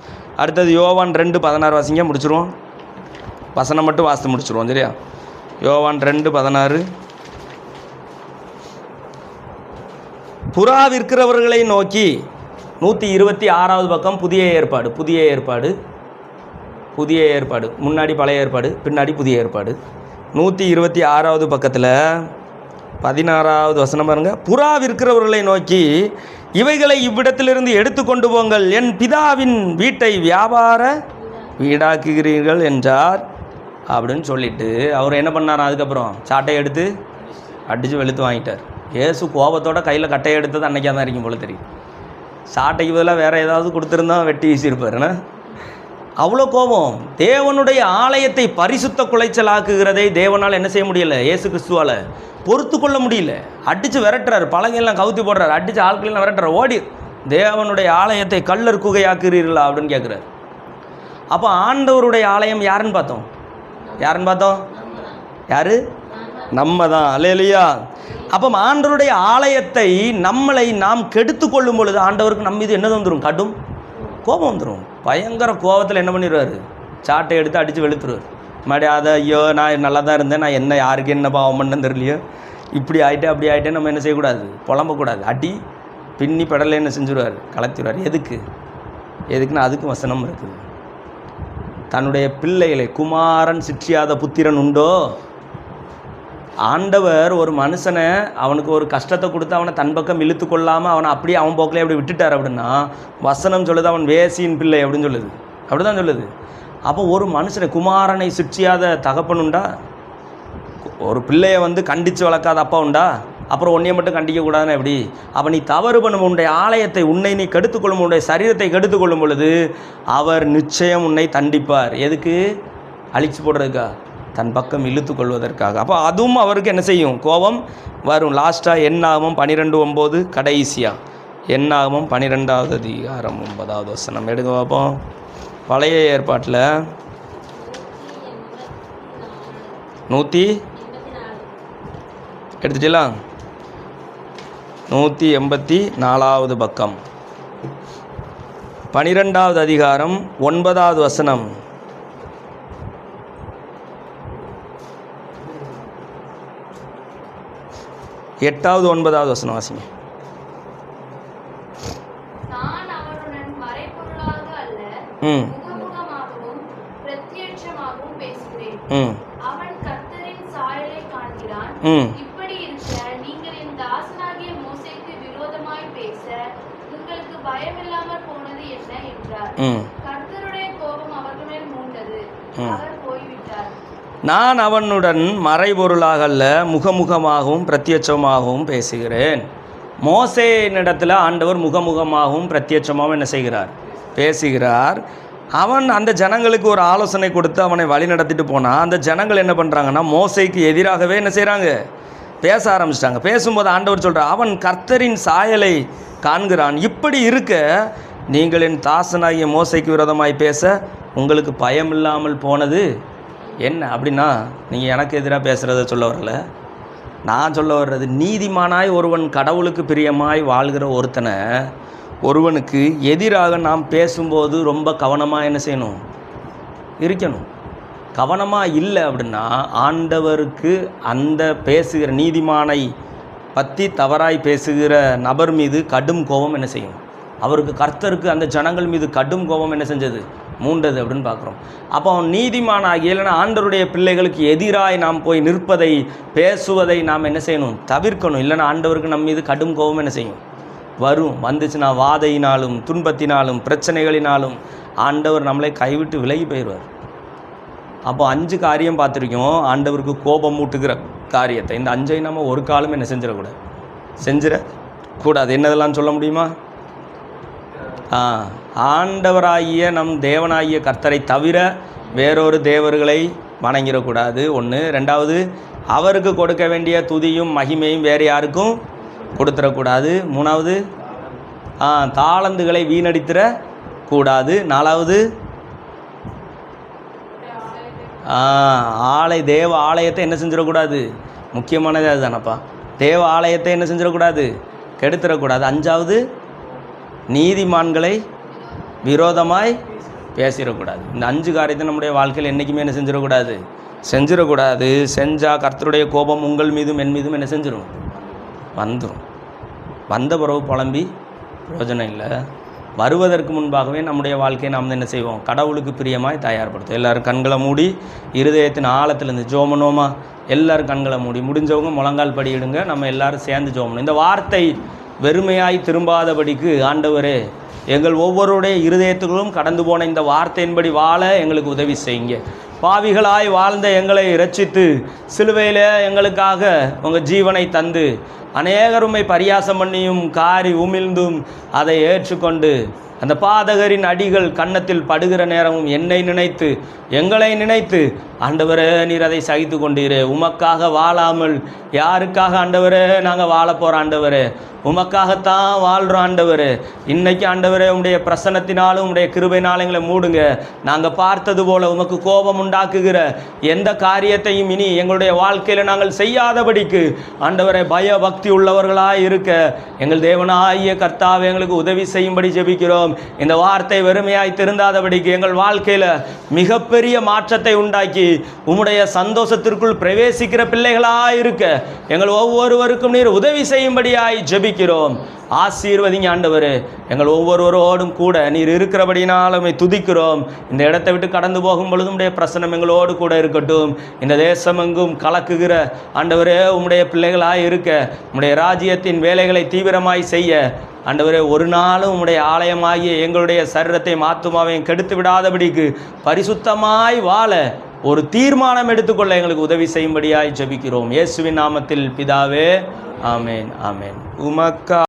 அடுத்தது யோவான் 2:16 வாசிங்க, முடிச்சிருவோம். வசனம் மட்டும் வாசித்து முடிச்சிருவோம், சரியா? யோவான் 2:16. புறா விற்கிறவர்களை நோக்கி 126வது பக்கம். புதிய ஏற்பாடு. முன்னாடி பழைய ஏற்பாடு, பின்னாடி புதிய ஏற்பாடு. 126வது பக்கத்தில் 16வது வசனம் பாருங்க. புறா விற்கிறவர்களை நோக்கி, இவைகளை இவ்விடத்திலிருந்து எடுத்து கொண்டு போங்கள், என் பிதாவின் வீட்டை வியாபார வீடாக்குகிறீர்கள் என்றார் அப்படின்னு சொல்லிட்டு அவர் என்ன பண்ணார்? அதுக்கப்புறம் சாட்டையை எடுத்து அடித்து வெளுத்து வாங்கிட்டார். இயேசு கோபத்தோட கையில் கட்டையை எடுத்தது அன்றைக்கா தான் இருக்கும் போல தெரியும். சாட்டைக்கு பதிலாக வேறு ஏதாவது கொடுத்துருந்தா வெட்டி வீசியிருப்பாருன்னா. அவ்வளோ கோபம். தேவனுடைய ஆலயத்தை பரிசுத்த குலைச்சலாக்குகிறதை தேவனால் என்ன செய்ய முடியலை, இயேசு கிறிஸ்துவால் பொறுத்து கொள்ள முடியல. அடித்து விரட்டுறாரு, பழகையெல்லாம் கவுத்தி போடுறாரு, அடித்து ஆட்களெல்லாம் விரட்டுறாரு, ஓடி தேவனுடைய ஆலயத்தை கல்லர் குகையாக்குறீர்களா அப்படின்னு கேட்குறாரு. அப்போ ஆண்டவருடைய ஆலயம் யாருன்னு பார்த்தோம், யாரு? நம்ம தான். அல்லேலூயா. அப்போ ஆண்டவருடைய ஆலயத்தை நம்மளை நாம் கெடுத்து கொள்ளும் பொழுது ஆண்டவருக்கு நம்ம மீது என்னது வந்துடும், கடும் கோபம் வந்துடும். பயங்கர கோபத்தில் என்ன பண்ணிடுவார், சாட்டை எடுத்து அடித்து வெளுத்துருவார். மறுபடியும் அதை ஐயோ நான் நல்லா தான் இருந்தேன், நான் என்ன யாருக்கு என்ன பாவம் பண்ணேன்னு தெரியலையோ, இப்படி ஆகிட்டே அப்படி ஆகிட்டே நம்ம என்ன செய்யக்கூடாது, புலம்பக்கூடாது. அடி பின்னி படலை என்ன செஞ்சுருவார், கலத்திடுவார். எதுக்குன்னு அதுக்கு வசனம் இருக்குது. தன்னுடைய பிள்ளைகளை குமாரன் சிற்றியாத புத்திரன் உண்டோ? ஆண்டவர் ஒரு மனுஷனை அவனுக்கு ஒரு கஷ்டத்தை கொடுத்து அவனை தன் பக்கம் இழுத்து கொள்ளாமல் அவனை அப்படியே அவன் போக்கிலே அப்படி விட்டுட்டார் அப்படின்னா வசனம் சொல்லுது அவன் வேசியின் பிள்ளை அப்படின்னு சொல்லுது. அப்படி தான் சொல்லுது. அப்போ ஒரு மனுஷனை குமாரனை சிற்றியாத தகப்பன் உண்டா? ஒரு பிள்ளையை கண்டித்து வளர்க்காத அப்பா உண்டா? அப்புறம் உன்னையை மட்டும் கண்டிக்கக்கூடாதுன்னு எப்படி? அப்போ நீ தவறு பண்ணும் உன்னுடைய ஆலயத்தை உன்னை நீ கெடுத்துக்கொள்ளும், உன்னுடைய சரீரத்தை கெடுத்துக்கொள்ளும் பொழுது அவர் நிச்சயம் உன்னை தண்டிப்பார். எதுக்கு? அழிச்சு போடுறதுக்கா? தன் பக்கம் இழுத்து கொள்வதற்காக. அப்போ அதுவும் அவருக்கு என்ன செய்யும், கோபம் வரும். லாஸ்ட்டாக என்னாகும் 12:9 கடைசியாக என்னாகும் 12வது அதிகாரம் 9வது வசனம் எடுங்க பார்ப்போம். பழைய ஏற்பாட்டில் 100 எடுத்துட்டீங்களா? 184வது பக்கம் 12வது அதிகாரம் 9வது வசனம். 8வது 9வது வசனம் வாசிங்க. நான் அவனுடன் மறைபொருளாக அல்ல முகமுகமாகவும் பிரத்யட்சமாகவும் பேசுகிறேன். அவன் கர்த்தரின் சாயலை காண்கிறான். இப்படி இருக்க நீங்கள் என் தாசனாகிய மோசேக்கு விரோதமாய் பேச உங்களுக்கு பயமில்லாமற் போனது என்ன என்றார். கர்த்தருடைய கோபம் அவர்கள் மேல் மூண்டது, அவர் போய்விட்டார். நான் அவனுடன் மறைபொருளாக அல்ல முகமுகமாகவும் பிரத்யட்சமாகவும் பேசுகிறேன். மோசேனிடத்தில் ஆண்டவர் முகமுகமாகவும் பிரத்யட்சமாகவும் என்ன செய்கிறார், பேசுகிறார். அவன் அந்த ஜனங்களுக்கு ஒரு ஆலோசனை கொடுத்து அவனை வழி நடத்திட்டு போனால் அந்த ஜனங்கள் என்ன பண்ணுறாங்கன்னா மோசேக்கு எதிராகவே என்ன செய்கிறாங்க, பேச ஆரம்பிச்சிட்டாங்க. பேசும்போது ஆண்டவர் சொல்கிறார், அவன் கர்த்தரின் சாயலை காண்கிறான். இப்படி இருக்க நீங்கள் என் தாசனாகிய மோசேக்கு விரோதமாய் பேச உங்களுக்கு பயம் இல்லாமல் போனது என்ன? அப்படின்னா நீங்கள் எனக்கு எதிராக பேசுகிறத சொல்ல வரல, நான் சொல்ல வர்றது நீதிமானாய் ஒருவன் கடவுளுக்கு பிரியமாய் வாழ்கிற ஒருவனுக்கு எதிராக நாம் பேசும்போது ரொம்ப கவனமாக என்ன செய்யணும், இருக்கணும். கவனமாக இல்லை அப்படின்னா ஆண்டவருக்கு அந்த பேசுகிற நீதிமானை பற்றி தவறாய் பேசுகிற நபர் மீது கடும் கோபம் என்ன செய்யும், அவருக்கு கர்த்தருக்கு அந்த ஜனங்கள் மீது கடும் கோபம் என்ன செஞ்சது, மூண்டது அப்படின்னு பார்க்குறோம். அப்போ அவன் நீதிமானாகி இல்லைன்னா ஆண்டவருடைய பிள்ளைகளுக்கு எதிராய் நாம் போய் நிற்பதை பேசுவதை நாம் என்ன செய்யணும், தவிர்க்கணும். இல்லைன்னா ஆண்டவருக்கு நம்ம மீது கடும் கோபம் என்ன செய்யும், வரும். வந்துச்சுன்னா வாதையினாலும் துன்பத்தினாலும் பிரச்சனைகளினாலும் ஆண்டவர் நம்மளை கைவிட்டு விலகி போயிடுவார். அப்போ 5 காரியம் பார்த்துருக்கோம் ஆண்டவருக்கு கோபம் மூட்டுகிற காரியத்தை. இந்த 5ஐ நம்ம ஒரு காலம் என்ன செஞ்சிடக்கூடாது. என்னதெல்லாம் சொல்ல முடியுமா? ஆண்டவராகிய நம் தேவனாகிய கர்த்தரை தவிர வேறொரு தேவர்களை வணங்கிடக்கூடாது. 1. 2வது அவருக்கு கொடுக்க வேண்டிய துதியும் மகிமையும் வேறு யாருக்கும் கொடுத்துடக்கூடாது. 3வது தாளந்துகளை வீணடித்திட கூடாது. 4வது தேவ ஆலயத்தை என்ன செஞ்சிடக்கூடாது, முக்கியமானது அதுதானப்பா, தேவ ஆலயத்தை என்ன செஞ்சிடக்கூடாது, கெடுத்துடக்கூடாது. 5வது நீதிமான்களை விரோதமாய் பேசிடக்கூடாது. இந்த 5 காரியத்தை நம்முடைய வாழ்க்கையில் என்றைக்குமே என்ன செஞ்சிடக்கூடாது. செஞ்சால் கர்த்தருடைய கோபம் உங்கள் மீதும் என் மீதும் என்ன செஞ்சிடும், வந்துடும். வந்த பிறகு புலம்பி பிரயோஜனம் இல்லை. வருவதற்கு முன்பாகவே நம்முடைய வாழ்க்கையை நாம் என்ன செய்வோம், கடவுளுக்கு பிரியமாய் தயார்படுத்தும். எல்லோரும் கண்களை மூடி இருதயத்தின் ஆழத்திலேருந்து ஜோமனோமா, எல்லோரும் கண்களை மூடி, முடிஞ்சவங்க முழங்கால் படியிடுங்க. நம்ம எல்லோரும் சேர்ந்து ஜோமணும். இந்த வார்த்தை வெறுமையாய் திரும்பாதபடிக்கு ஆண்டவரே எங்கள் ஒவ்வொருடைய இருதயத்துகளும் கடந்து போன இந்த வார்த்தையின்படி வாழ எங்களுக்கு உதவி செய்யுங்க. பாவிகளாய் வாழ்ந்த எங்களை இரட்சித்து சிலுவையில் எங்களுக்காக உங்கள் ஜீவனை தந்து அநேகருமை பரியாசம் பண்ணியும் காரி உமிழ்ந்தும் அதை ஏற்றுக்கொண்டு அந்த பாதகரின் அடிகள் கன்னத்தில் படுகிற நேரமும் என்னை நினைத்து எங்களை நினைத்து ஆண்டவரே நீர் அதை சகித்து கொண்டீரே. உமக்காக வாழாமல் யாருக்காக ஆண்டவரே நாங்கள் வாழ போகிறோம் ஆண்டவரே, உமக்காகத்தான் வாழ்கிறோம் ஆண்டவரே. இன்னைக்கு ஆண்டவரே உம்முடைய பிரசன்னத்தினாலும் உம்முடைய கிருபையினாலும் எங்களை மூடுங்க. நாங்கள் பார்த்தது போல உமக்கு கோபம் உண்டாக்குகிற எந்த காரியத்தையும் இனி எங்களுடைய வாழ்க்கையில் நாங்கள் செய்யாதபடிக்கு ஆண்டவரை பய பக்தி உள்ளவர்களாக இருக்க எங்கள் தேவனாகிய கர்த்தாவே எங்களுக்கு உதவி செய்யும்படி ஜெபிக்கிறோம். இந்த வார்த்தை வெறுமையாய் திருந்தாதபடிக்கு எங்கள் வாழ்க்கையில் மிகப்பெரிய மாற்றத்தை உண்டாக்கி உம்முடைய சந்தோஷத்திற்குள் பிரவேசிக்கிற பிள்ளைகளாக இருக்க எங்கள் ஒவ்வொருவருக்கும் நீர் உதவி செய்யும்படியாய் ஜெபிக்கிறோம். ஆசீர்வதிங்க ஆண்டவரே. எங்கள் ஒவ்வொருவரோடும் கூட நீர் இருக்கிறபடினாலும் துதிக்கிறோம். இந்த இடத்தை விட்டு கடந்து போகும் பொழுது உம்முடைய பிரசன்னம் எங்களோடு கூட இருக்கட்டும். இந்த தேசமெங்கும் கலக்குகிற ஆண்டவரே உம்முடைய பிள்ளைகளாய் இருக்க உம்முடைய ராஜ்யத்தின் வேலைகளை தீவிரமாய் செய்ய ஆண்டவரே ஒரு நாளும் உம்முடைய ஆலயமாகிய எங்களுடைய சரீரத்தை ஆத்துமாவையும் கெடுத்து விடாதபடிக்கு பரிசுத்தமாய் வாழ ஒரு தீர்மானம் எடுத்துக்கொள்ள எங்களுக்கு உதவி செய்யும்படியாய் ஜெபிக்கிறோம். இயேசுவின் நாமத்தில் பிதாவே, ஆமேன் ஆமேன். உமக்கா